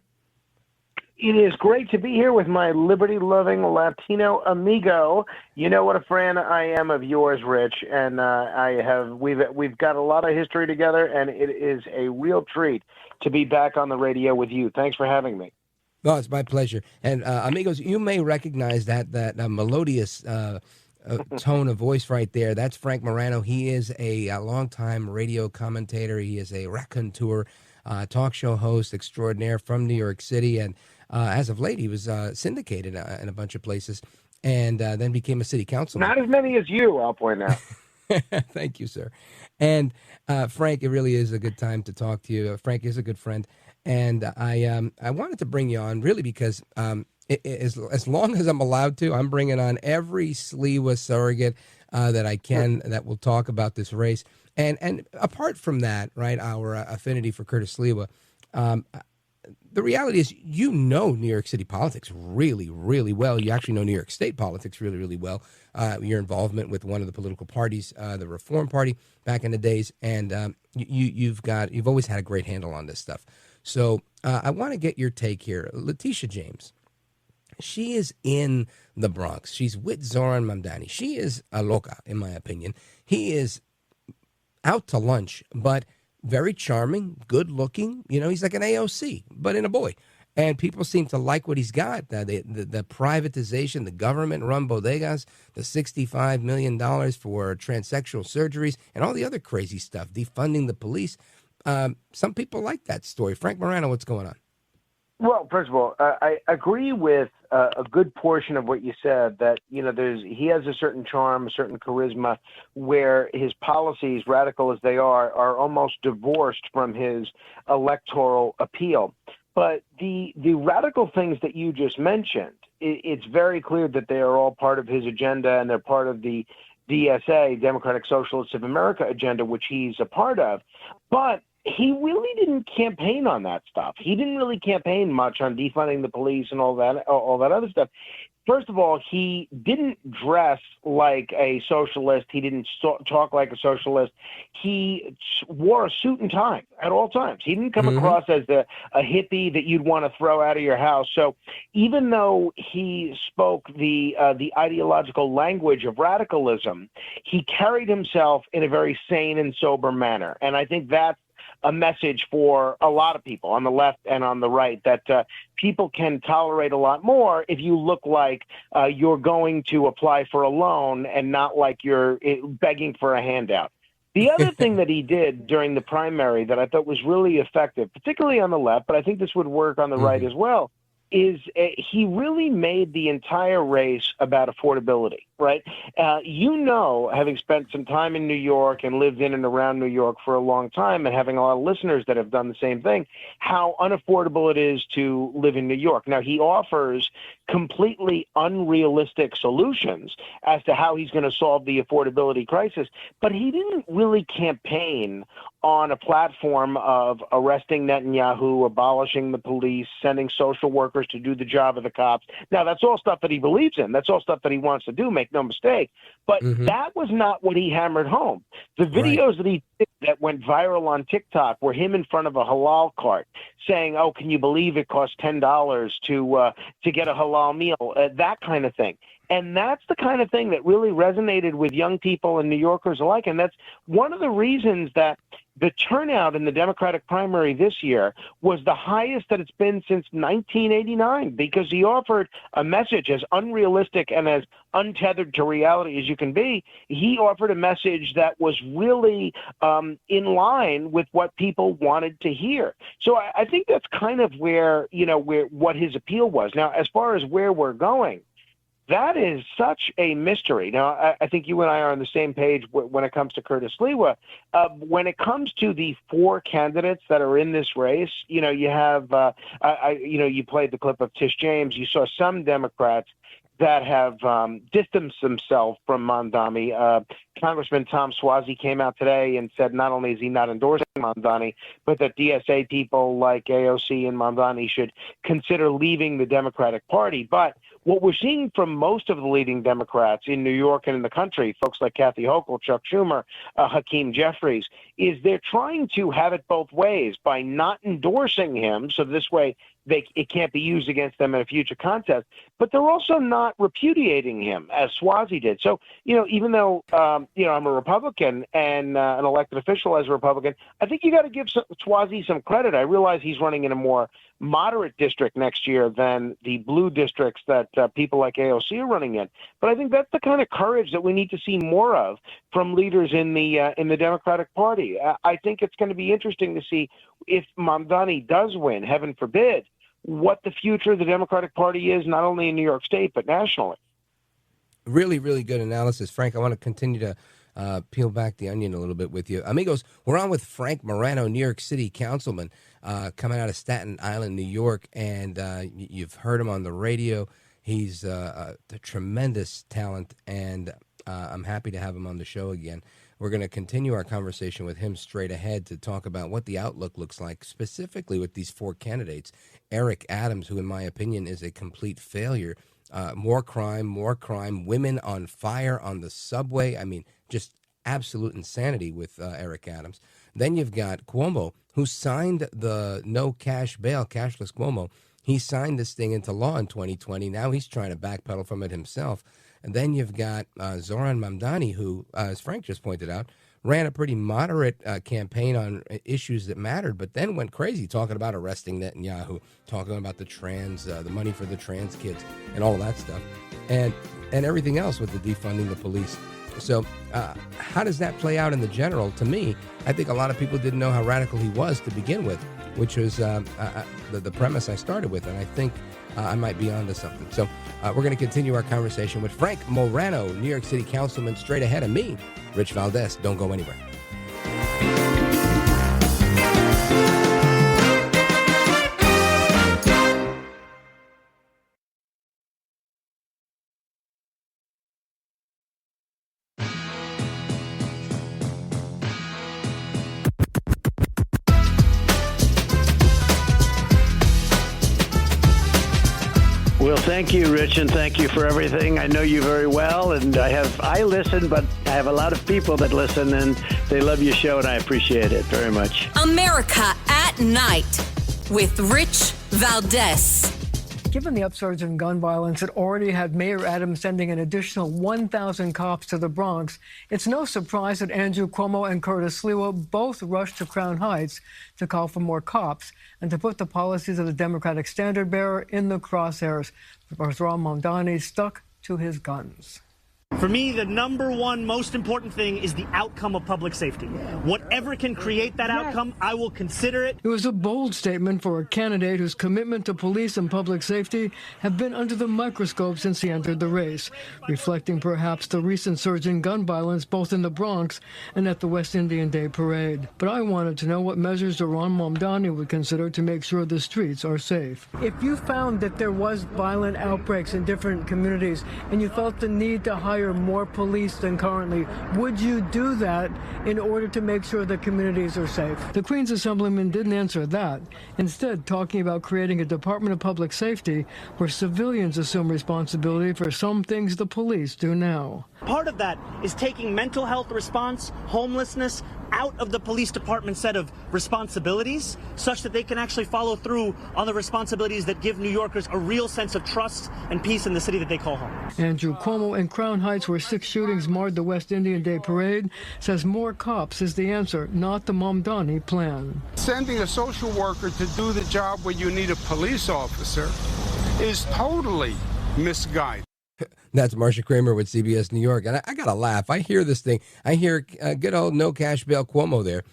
It is great to be here with my liberty-loving Latino amigo. You know what a fan I am of yours, Rich, and we've got a lot of history together, and it is a real treat to be back on the radio with you. Thanks for having me. Oh, it's my pleasure. And amigos, you may recognize that melodious tone of voice right there. That's Frank Morano. He is a longtime radio commentator. He is a raconteur, talk show host extraordinaire from New York City, and as of late, he was syndicated in a bunch of places, and then became a city councilman. Not as many as you, I'll point out. Thank you, sir. And Frank, it really is a good time to talk to you. Frank is a good friend, and I wanted to bring you on really because as long as I'm allowed to, I'm bringing on every Sliwa surrogate that I can that will talk about this race. And apart from that, right, our affinity for Curtis Sliwa. The reality is, you know New York City politics really, really well. You actually know New York State politics really, really well. Your involvement with one of the political parties, the Reform Party, back in the days, and you've always had a great handle on this stuff. So I want to get your take here. Letitia James, she is in the Bronx. She's with Zoran Mamdani. She is a loca, in my opinion. He is out to lunch, but very charming, good looking. You know, he's like an AOC, but in a boy. And people seem to like what he's got. The privatization, the government-run bodegas, the $65 million for transsexual surgeries, and all the other crazy stuff, defunding the police. Some people like that story. Frank Morano, what's going on? Well, first of all, I agree with a good portion of what you said, that, you know, he has a certain charm, a certain charisma, where his policies, radical as they are almost divorced from his electoral appeal. But the radical things that you just mentioned, it's very clear that they are all part of his agenda, and they're part of the DSA, Democratic Socialists of America agenda, which he's a part of. But he really didn't campaign on that stuff. He didn't really campaign much on defunding the police and all that other stuff. First of all, he didn't dress like a socialist. He didn't talk like a socialist. He wore a suit and tie at all times. He didn't come across as a hippie that you'd want to throw out of your house. So even though he spoke the ideological language of radicalism, he carried himself in a very sane and sober manner. And I think that's a message for a lot of people on the left and on the right, that people can tolerate a lot more if you look like you're going to apply for a loan and not like you're begging for a handout. The other thing that he did during the primary that I thought was really effective, particularly on the left, but I think this would work on the right as well, is he really made the entire race about affordability, right? Having spent some time in New York and lived in and around New York for a long time, and having a lot of listeners that have done the same thing, how unaffordable it is to live in New York. Now, he offers completely unrealistic solutions as to how he's going to solve the affordability crisis, but he didn't really campaign on a platform of arresting Netanyahu, abolishing the police, sending social workers to do the job of the cops. Now, that's all stuff that he believes in. That's all stuff that he wants to do, make no mistake. But that was not what he hammered home. The videos that he that went viral on TikTok were him in front of a halal cart saying, "Oh, can you believe it costs $10 to get a halal meal?" That kind of thing. And that's the kind of thing that really resonated with young people and New Yorkers alike. And that's one of the reasons that the turnout in the Democratic primary this year was the highest that it's been since 1989, because he offered a message as unrealistic and as untethered to reality as you can be. He offered a message that was really in line with what people wanted to hear. So I think that's kind of where what his appeal was. Now, as far as where we're going, that is such a mystery. Now, I think you and I are on the same page when it comes to Curtis Sliwa. When it comes to the four candidates that are in this race, you have, you played the clip of Tish James. You saw some Democrats that have distanced themselves from Mamdani. Congressman Tom Suozzi came out today and said not only is he not endorsing Mamdani, but that DSA people like AOC and Mamdani should consider leaving the Democratic Party. But what we're seeing from most of the leading Democrats in New York and in the country, folks like Kathy Hochul, Chuck Schumer, Hakeem Jeffries, is they're trying to have it both ways by not endorsing him, so this way it can't be used against them in a future contest, but they're also not repudiating him, as Suozzi did. So, even though, I'm a Republican and an elected official as a Republican, I think you got to give Suozzi some credit. I realize he's running in a more moderate district next year than the blue districts that people like AOC are running in. But I think that's the kind of courage that we need to see more of from leaders in the Democratic Party. I think it's going to be interesting to see if Mamdani does win, heaven forbid, what the future of the Democratic Party is, not only in New York State, but nationally. Really, really good analysis, Frank. I want to continue to peel back the onion a little bit with you. Amigos, we're on with Frank Morano, New York City councilman, coming out of Staten Island, New York, and you've heard him on the radio. He's a tremendous talent, and I'm happy to have him on the show again. We're going to continue our conversation with him straight ahead to talk about what the outlook looks like, specifically with these four candidates. Eric Adams, who in my opinion is a complete failure. More crime, women on fire on the subway. I mean, just absolute insanity with Eric Adams. Then you've got Cuomo, who signed the no cash bail, cashless Cuomo. He signed this thing into law in 2020. Now he's trying to backpedal from it himself. And then you've got Zohran Mamdani, who, as Frank just pointed out, ran a pretty moderate campaign on issues that mattered, but then went crazy talking about arresting Netanyahu, talking about the money for the trans kids and all of that stuff, and everything else with the defunding the police. So how does that play out in the general? To me, I think a lot of people didn't know how radical he was to begin with, which was the premise I started with, and I think I might be onto something. So we're going to continue our conversation with Frank Morano, New York City councilman, straight ahead of me, Rich Valdes. Don't go anywhere. Well, thank you, Rich, and thank you for everything. I know you very well, and I listen, but I have a lot of people that listen, and they love your show, and I appreciate it very much. America at Night with Rich Valdes. Given the upsurge in gun violence that already had Mayor Adams sending an additional 1,000 cops to the Bronx, it's no surprise that Andrew Cuomo and Curtis Sliwa both rushed to Crown Heights to call for more cops and to put the policies of the Democratic standard-bearer in the crosshairs. Zohran Mamdani stuck to his guns. For me, the number one most important thing is the outcome of public safety. Whatever can create that outcome, I will consider it. It was a bold statement for a candidate whose commitment to police and public safety have been under the microscope since he entered the race, reflecting perhaps the recent surge in gun violence both in the Bronx and at the West Indian Day Parade. But I wanted to know what measures Zohran Mamdani would consider to make sure the streets are safe. If you found that there was violent outbreaks in different communities and you felt the need to hire more police than currently, would you do that in order to make sure the communities are safe? The Queens Assemblyman didn't answer that, instead talking about creating a Department of Public Safety where civilians assume responsibility for some things the police do now. Part of that is taking mental health response, homelessness, out of the police department's set of responsibilities such that they can actually follow through on the responsibilities that give New Yorkers a real sense of trust and peace in the city that they call home. Andrew Cuomo in Crown Heights, where 6 shootings marred the West Indian Day Parade, says more cops is the answer, not the Mamdani plan. Sending a social worker to do the job where you need a police officer is totally misguided. That's Marcia Kramer with CBS New York. And I got to laugh. I hear this thing. I hear good old no cash bail Cuomo there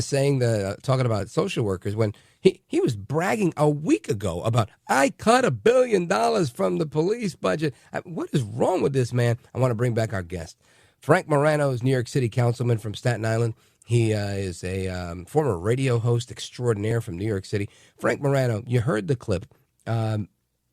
saying talking about social workers when he was bragging a week ago about, I cut $1 billion from the police budget. What is wrong with this man? I want to bring back our guest. Frank Morano is New York City councilman from Staten Island. He is a former radio host extraordinaire from New York City. Frank Morano, you heard the clip.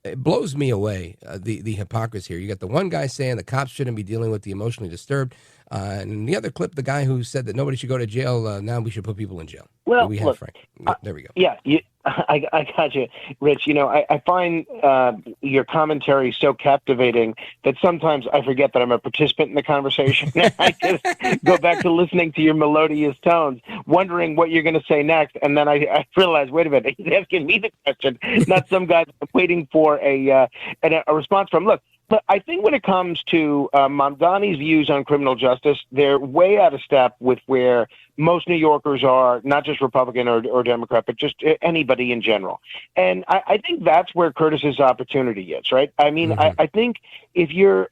It blows me away, the hypocrisy here. You got the one guy saying the cops shouldn't be dealing with the emotionally disturbed. And in the other clip, the guy who said that nobody should go to jail, now we should put people in jail. Well, we have look, Frank. There we go. Yeah, I got you, Rich. I find your commentary so captivating that sometimes I forget that I'm a participant in the conversation. I just go back to listening to your melodious tones, wondering what you're going to say next. And then I realize, wait a minute, he's asking me the question, not some guy waiting for a response from. Look, but I think when it comes to Mamdani's views on criminal justice, they're way out of step with where most New Yorkers are, not just Republican or Democrat, but just anybody in general. And I think that's where Curtis's opportunity is, right? I mean, I think if you're,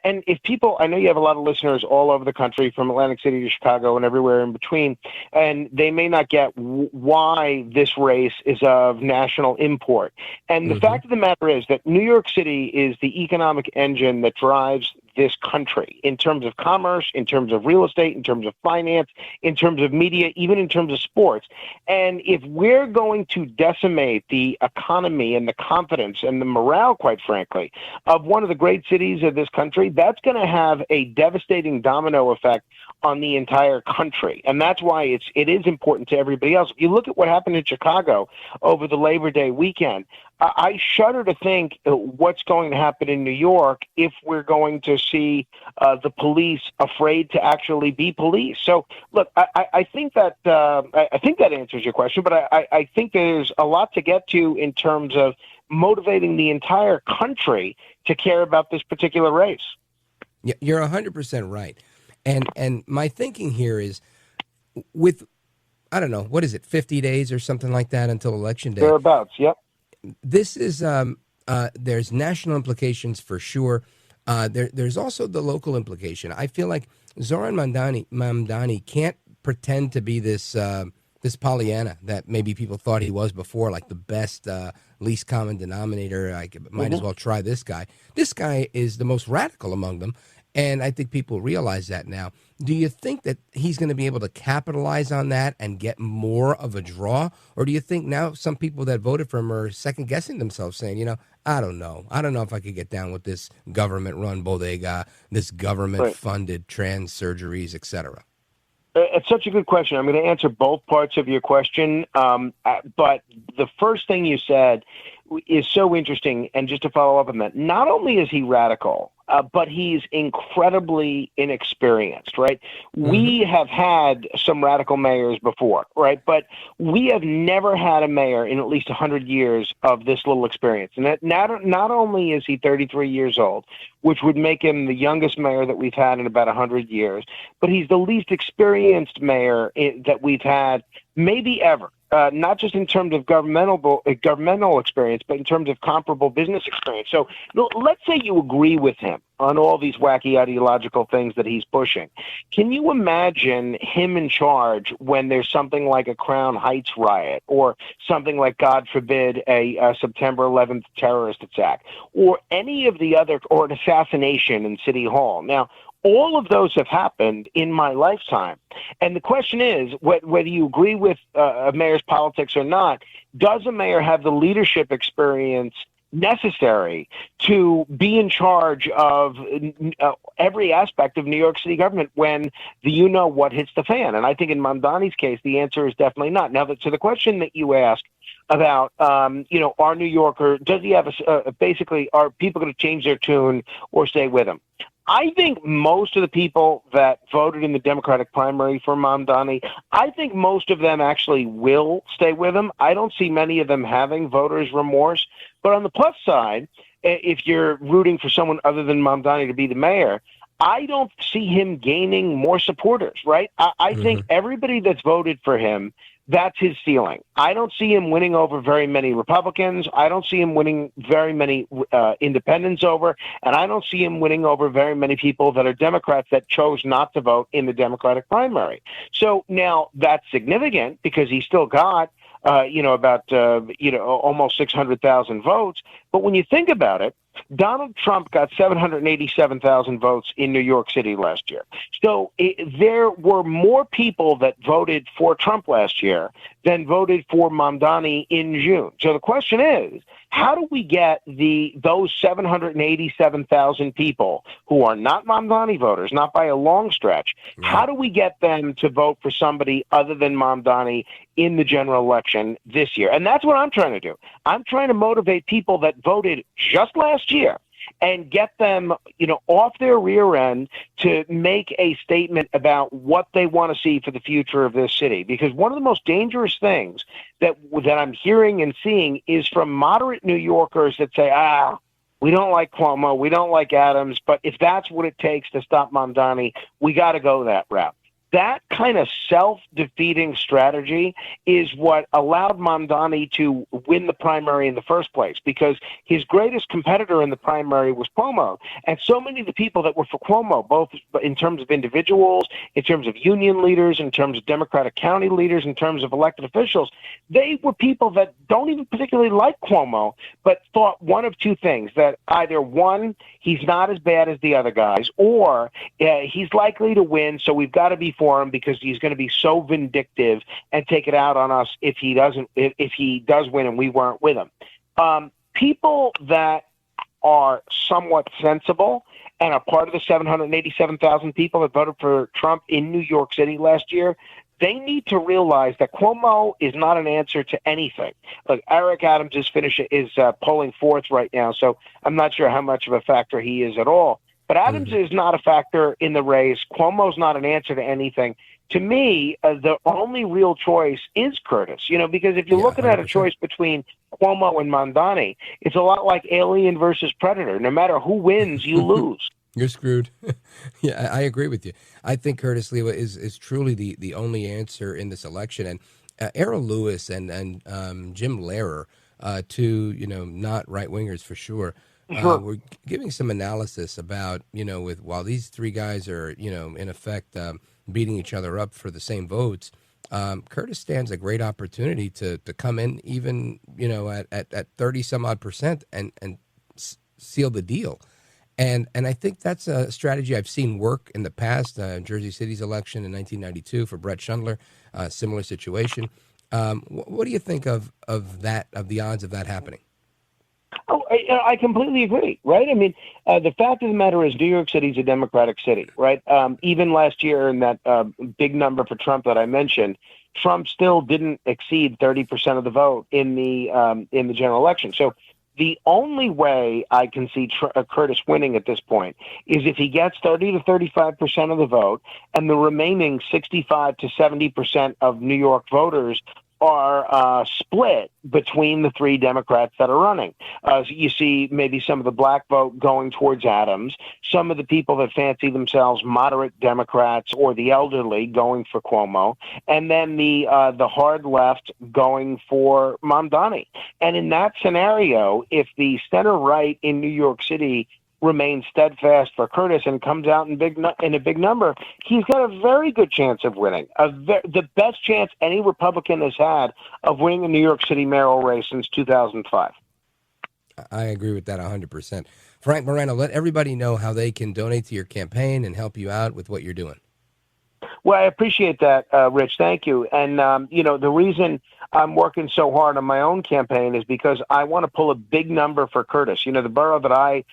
and if people, I know you have a lot of listeners all over the country from Atlantic City to Chicago and everywhere in between, and they may not get why this race is of national import. And the fact of the matter is that New York City is the economic engine that drives this country in terms of commerce, in terms of real estate, in terms of finance, in terms of media, even in terms of sports. And if we're going to decimate the economy and the confidence and the morale, quite frankly, of one of the great cities of this country, that's going to have a devastating domino effect on the entire country. And that's why it is important to everybody else. If you look at what happened in Chicago over the Labor Day weekend, I shudder to think what's going to happen in New York if we're going to see the police afraid to actually be police. So, look, I think that answers your question, but I think there's a lot to get to in terms of motivating the entire country to care about this particular race. Yeah, you're 100% right. And my thinking here is with, I don't know, what is it, 50 days or something like that until Election Day? Thereabouts, yep. This is, there's national implications for sure. There's also the local implication. I feel like Zoran Mamdani can't pretend to be this Pollyanna that maybe people thought he was before, like the best, least common denominator. I might as well try this guy. This guy is the most radical among them. And I think people realize that now. Do you think that he's going to be able to capitalize on that and get more of a draw? Or do you think now some people that voted for him are second-guessing themselves, saying, I don't know. I don't know if I could get down with this government-run bodega, this government-funded trans surgeries, et cetera? It's such a good question. I'm going to answer both parts of your question. But the first thing you said is so interesting. And just to follow up on that, not only is he radical, but he's incredibly inexperienced, right? We have had some radical mayors before, right? But we have never had a mayor in at least 100 years of this little experience. And that not only is he 33 years old, which would make him the youngest mayor that we've had in about 100 years, but he's the least experienced mayor that we've had maybe ever. Not just in terms of governmental experience, but in terms of comparable business experience. So let's say you agree with him on all these wacky ideological things that he's pushing. Can you imagine him in charge when there's something like a Crown Heights riot or something like, God forbid, a September 11th terrorist attack or any of the other, or an assassination in City Hall? Now, all of those have happened in my lifetime. And the question is, whether you agree with a mayor's politics or not, does a mayor have the leadership experience necessary to be in charge of every aspect of New York City government when the what hits the fan? And I think in Mamdani's case, the answer is definitely not. Now, to the question that you asked about, are New Yorker, does he have basically, are people going to change their tune or stay with him? I think most of the people that voted in the Democratic primary for Mamdani, I think most of them actually will stay with him. I don't see many of them having voters' remorse. But on the plus side, if you're rooting for someone other than Mamdani to be the mayor, I don't see him gaining more supporters, right? I think everybody that's voted for him, that's his ceiling. I don't see him winning over very many Republicans. I don't see him winning very many independents over, and I don't see him winning over very many people that are Democrats that chose not to vote in the Democratic primary. So now that's significant because he still got, about almost 600,000 votes. But when you think about it, Donald Trump got 787,000 votes in New York City last year. So there were more people that voted for Trump last year than voted for Mamdani in June. So the question is, how do we get those 787,000 people who are not Mamdani voters, not by a long stretch, how do we get them to vote for somebody other than Mamdani in the general election this year? And that's what I'm trying to do. I'm trying to motivate people that voted just last year and get them, off their rear end to make a statement about what they want to see for the future of this city. Because one of the most dangerous things that I'm hearing and seeing is from moderate New Yorkers that say, we don't like Cuomo, we don't like Adams, but if that's what it takes to stop Mamdani, we got to go that route. That kind of self-defeating strategy is what allowed Mamdani to win the primary in the first place, because his greatest competitor in the primary was Cuomo. And so many of the people that were for Cuomo, both in terms of individuals, in terms of union leaders, in terms of Democratic county leaders, in terms of elected officials, they were people that don't even particularly like Cuomo, but thought one of two things, that either one, he's not as bad as the other guys, or he's likely to win, so we've got to be for him because he's going to be so vindictive and take it out on us if he does win and we weren't with him. People that are somewhat sensible and are part of the 787,000 people that voted for Trump in New York City last year, they need to realize that Cuomo is not an answer to anything. Look, Eric Adams is polling fourth right now, so I'm not sure how much of a factor he is at all. But Adams is not a factor in the race. Cuomo's not an answer to anything. To me, the only real choice is Curtis, because if you're looking at a choice between Cuomo and Mamdani, it's a lot like Alien versus Predator. No matter who wins, you lose. You're screwed. Yeah, I agree with you. I think Curtis Sliwa is truly the only answer in this election. And Errol Lewis and Jim Lehrer, two, not right-wingers for sure, we're giving some analysis about, while these three guys are, in effect, beating each other up for the same votes, Curtis stands a great opportunity to come in even, at 30 some odd percent and seal the deal. And I think that's a strategy I've seen work in the past. Jersey City's election in 1992 for Brett Schundler, similar situation. What do you think of the odds of that happening? Oh, I completely agree, right? I mean, the fact of the matter is New York City is a Democratic city, right? Even last year in that big number for Trump that I mentioned, Trump still didn't exceed 30% of the vote in the general election. So the only way I can see Curtis winning at this point is if he gets 30 to 35% of the vote and the remaining 65 to 70% of New York voters are split between the three Democrats that are running. So you see maybe some of the black vote going towards Adams, some of the people that fancy themselves moderate Democrats or the elderly going for Cuomo, and then the hard left going for Mamdani. And in that scenario, if the center right in New York City remains steadfast for Curtis and comes out in a big number, he's got a very good chance of winning. The best chance any Republican has had of winning a New York City mayoral race since 2005. I agree with that 100%. Frank Morano, let everybody know how they can donate to your campaign and help you out with what you're doing. Well, I appreciate that, Rich. Thank you. And, the reason I'm working so hard on my own campaign is because I want to pull a big number for Curtis. The borough that I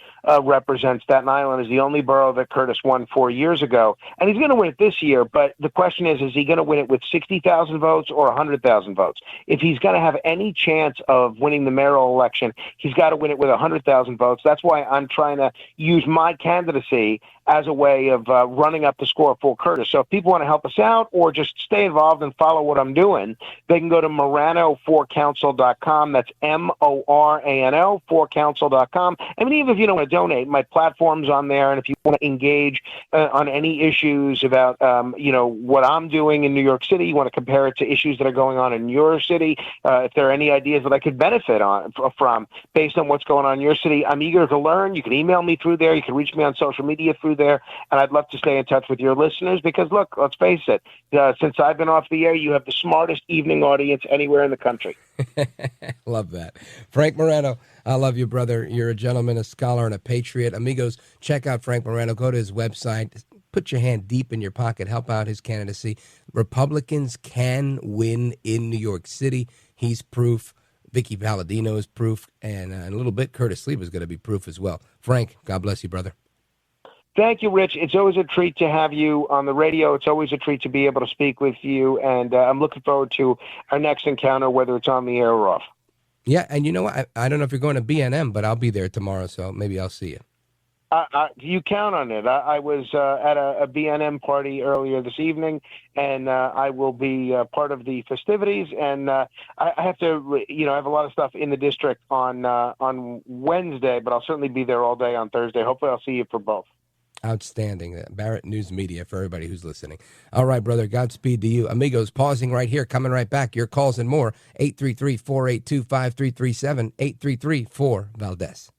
represent, Staten Island, is the only borough that Curtis won 4 years ago. And he's going to win it this year. But the question is he going to win it with 60,000 votes or 100,000 votes? If he's going to have any chance of winning the mayoral election, he's got to win it with 100,000 votes. That's why I'm trying to use my candidacy as a way of running up the score for Curtis. So if people want to help us out or just stay involved and follow what I'm doing, they can go to Morano4council.com. That's Morano 4council.com. I mean, even if you don't want to donate, my platform's on there. And if you want to engage on any issues about, what I'm doing in New York City, you want to compare it to issues that are going on in your city, if there are any ideas that I could benefit from based on what's going on in your city, I'm eager to learn. You can email me through there. You can reach me on social media through there, and I'd love to stay in touch with your listeners because, look, let's face it, since I've been off the air, you have the smartest evening audience anywhere in the country. Love that. Frank Morano, I love you, brother. You're a gentleman, a scholar, and a patriot. Amigos, check out Frank Morano. Go to his website. Put your hand deep in your pocket. Help out his candidacy. Republicans can win in New York City. He's proof. Vicky Palladino is proof. And in a little bit, Curtis Sliwa is going to be proof as well. Frank, God bless you, brother. Thank you, Rich. It's always a treat to have you on the radio. It's always a treat to be able to speak with you, and I'm looking forward to our next encounter, whether it's on the air or off. Yeah, and you know what? I don't know if you're going to BNM, but I'll be there tomorrow, so maybe I'll see you. You count on it. I was at a BNM party earlier this evening, and I will be part of the festivities. And I have to, I have a lot of stuff in the district on Wednesday, but I'll certainly be there all day on Thursday. Hopefully I'll see you for both. Outstanding. Barrett News Media for everybody who's listening. All right, brother. Godspeed to you. Amigos, pausing right here, coming right back. Your calls and more. 833-482-5337. 833-4-Valdes.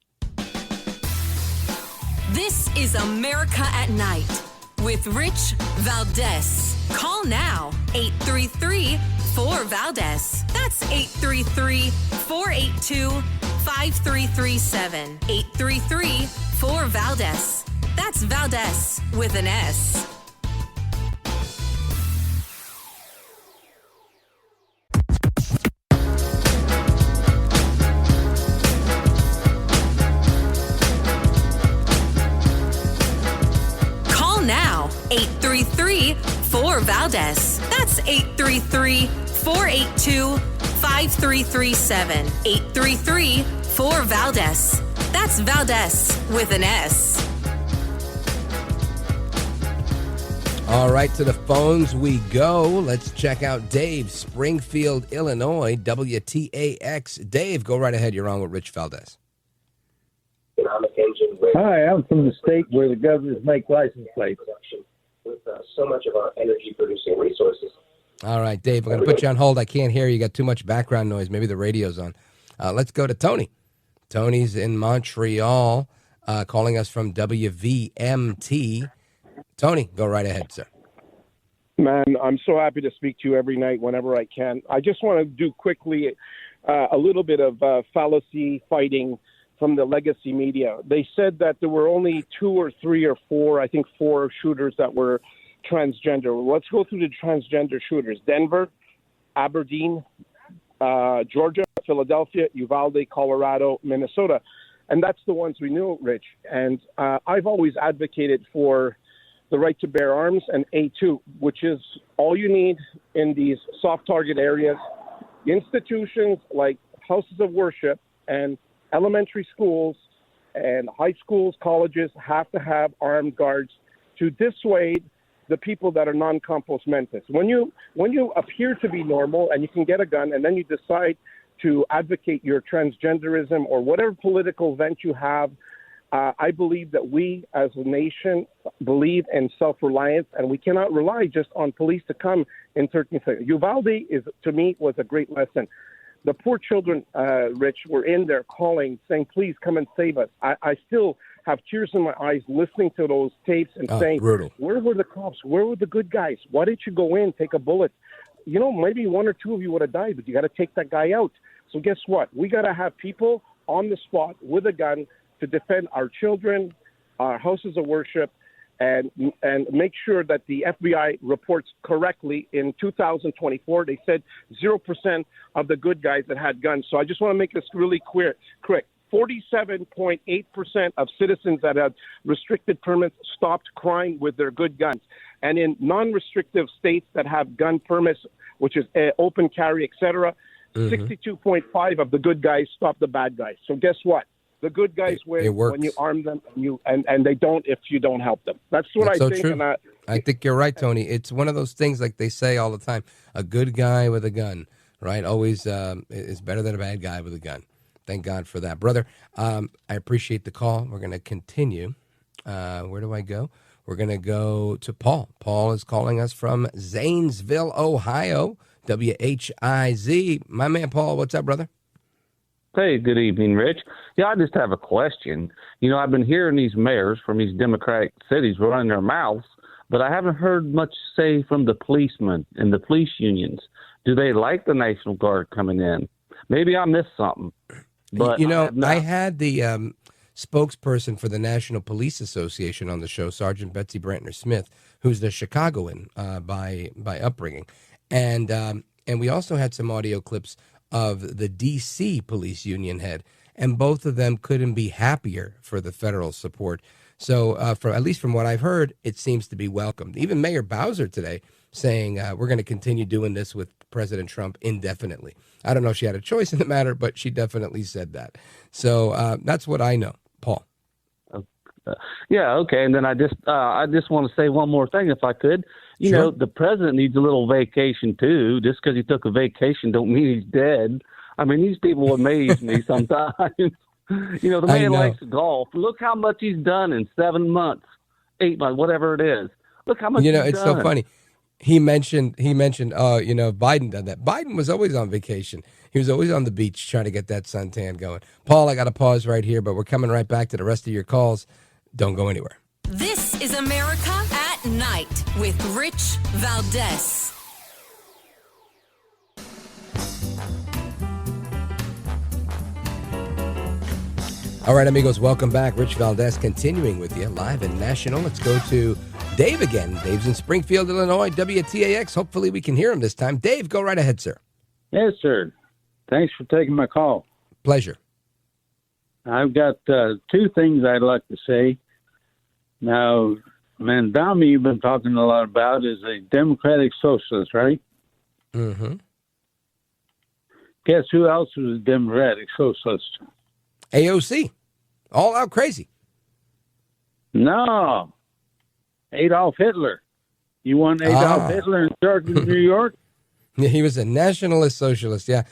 This is America at Night with Rich Valdes. Call now. 833-4-Valdes. That's 833-482-5337. 833-4-Valdes. That's Valdes with an S. Call now. 833-4-Valdes. That's 833-482-5337. 833-4-Valdes. That's Valdes with an S. All right, to the phones we go. Let's check out Dave, Springfield, Illinois, WTAX. Dave, go right ahead. You're on with Rich Valdes. Hi, I'm from the state where the governors make license plates. With so much of our energy-producing resources. All right, Dave, I'm going to put you on hold. I can't hear you. You got too much background noise. Maybe the radio's on. Let's go to Tony. Tony's in Montreal, calling us from WVMT. Tony, go right ahead, sir. Man, I'm so happy to speak to you every night whenever I can. I just want to do quickly a little bit of fallacy fighting from the legacy media. They said that there were only 2 or 3 or 4, I think 4 shooters that were transgender. Let's go through the transgender shooters. Denver, Aberdeen, Georgia, Philadelphia, Uvalde, Colorado, Minnesota. And that's the ones we knew, Rich. And I've always advocated for the right to bear arms and A2, which is all you need in these soft target areas. Institutions like houses of worship and elementary schools and high schools, colleges have to have armed guards to dissuade the people that are non-compos mentis. When you appear to be normal and you can get a gun and then you decide to advocate your transgenderism or whatever political event you have, I believe that we as a nation believe in self-reliance, and we cannot rely just on police to come in certain things. Uvalde to me, was a great lesson. The poor children, Rich, were in there calling, saying, please come and save us. I still have tears in my eyes listening to those tapes and saying, brutal. Where were the cops? Where were the good guys? Why didn't you go in, take a bullet? Maybe 1 or 2 of you would have died, but you got to take that guy out. So guess what? We got to have people on the spot with a gun to defend our children, our houses of worship, and make sure that the FBI reports correctly. In 2024, they said 0% of the good guys that had guns. So I just want to make this really quick. 47.8% of citizens that had restricted permits stopped crying with their good guns. And in non-restrictive states that have gun permits, which is open carry, etc., 62.5 of the good guys stopped the bad guys. So guess what? The good guys win when you arm them, and they don't if you don't help them. That's what I think. True. And I think you're right, Tony. It's one of those things like they say all the time. A good guy with a gun, right? Always is better than a bad guy with a gun. Thank God for that. Brother, I appreciate the call. We're going to continue. Where do I go? We're going to go to Paul. Paul is calling us from Zanesville, Ohio, WHIZ. My man, Paul, what's up, brother? Hey, good evening, Rich. Yeah, I just have a question. You know, I've been hearing these mayors from these Democratic cities running their mouths, but I haven't heard much say from the policemen and the police unions. Do they like the National Guard coming in? Maybe I missed something. But you know, I had the spokesperson for the National Police Association on the show, Sergeant Betsy Brantner Smith, who's the Chicagoan by upbringing, and we also had some audio clips of the D.C. police union head, and both of them couldn't be happier for the federal support. So, at least from what I've heard, it seems to be welcomed. Even Mayor Bowser today saying we're going to continue doing this with President Trump indefinitely. I don't know if she had a choice in the matter, but she definitely said that. So that's what I know, Paul. Yeah, okay. And then I just want to say one more thing, if I could. You know, the president needs a little vacation too. Just because he took a vacation don't mean he's dead. I mean, these people amaze me sometimes. You know, the man likes golf. Look how much he's done in 7 months, 8 months, whatever it is. Look how much he's done. It's so funny. He mentioned, Biden done that. Biden was always on vacation. He was always on the beach trying to get that suntan going. Paul, I got to pause right here, but we're coming right back to the rest of your calls. Don't go anywhere. This is America at Night with Rich Valdes. All right, amigos, welcome back. Rich Valdes continuing with you live and national. Let's go to Dave again. Dave's in Springfield, Illinois, WTAX. Hopefully we can hear him this time. Dave, go right ahead, sir. Yes, sir. Thanks for taking my call. Pleasure. I've got two things I'd like to say. Now, Mandami, you've been talking a lot about, is a democratic socialist, right? Mm-hmm. Guess who else was a democratic socialist? AOC. All out crazy. No. Adolf Hitler. You want Adolf Hitler in charge of New York? Yeah, he was a nationalist socialist. Yeah,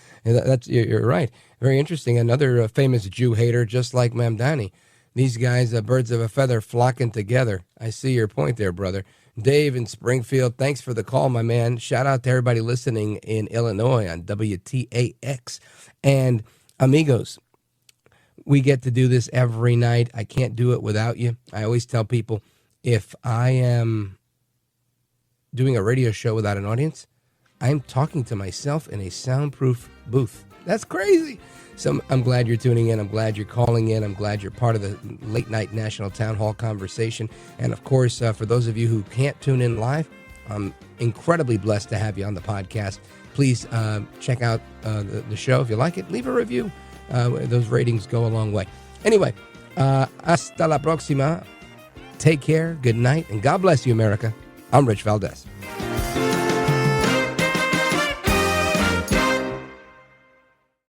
you're right. Very interesting. Another famous Jew hater, just like Mamdani. These guys, birds of a feather, flocking together. I see your point there, brother. Dave in Springfield, thanks for the call, my man. Shout out to everybody listening in Illinois on WTAX. And amigos, we get to do this every night. I can't do it without you. I always tell people, if I am doing a radio show without an audience, I'm talking to myself in a soundproof booth. That's crazy. So I'm glad you're tuning in. I'm glad you're calling in. I'm glad you're part of the late night national town hall conversation. And of course, for those of you who can't tune in live, I'm incredibly blessed to have you on the podcast. Please check out the show. If you like it, leave a review. Those ratings go a long way. Anyway, hasta la próxima. Take care. Good night. And God bless you, America. I'm Rich Valdes.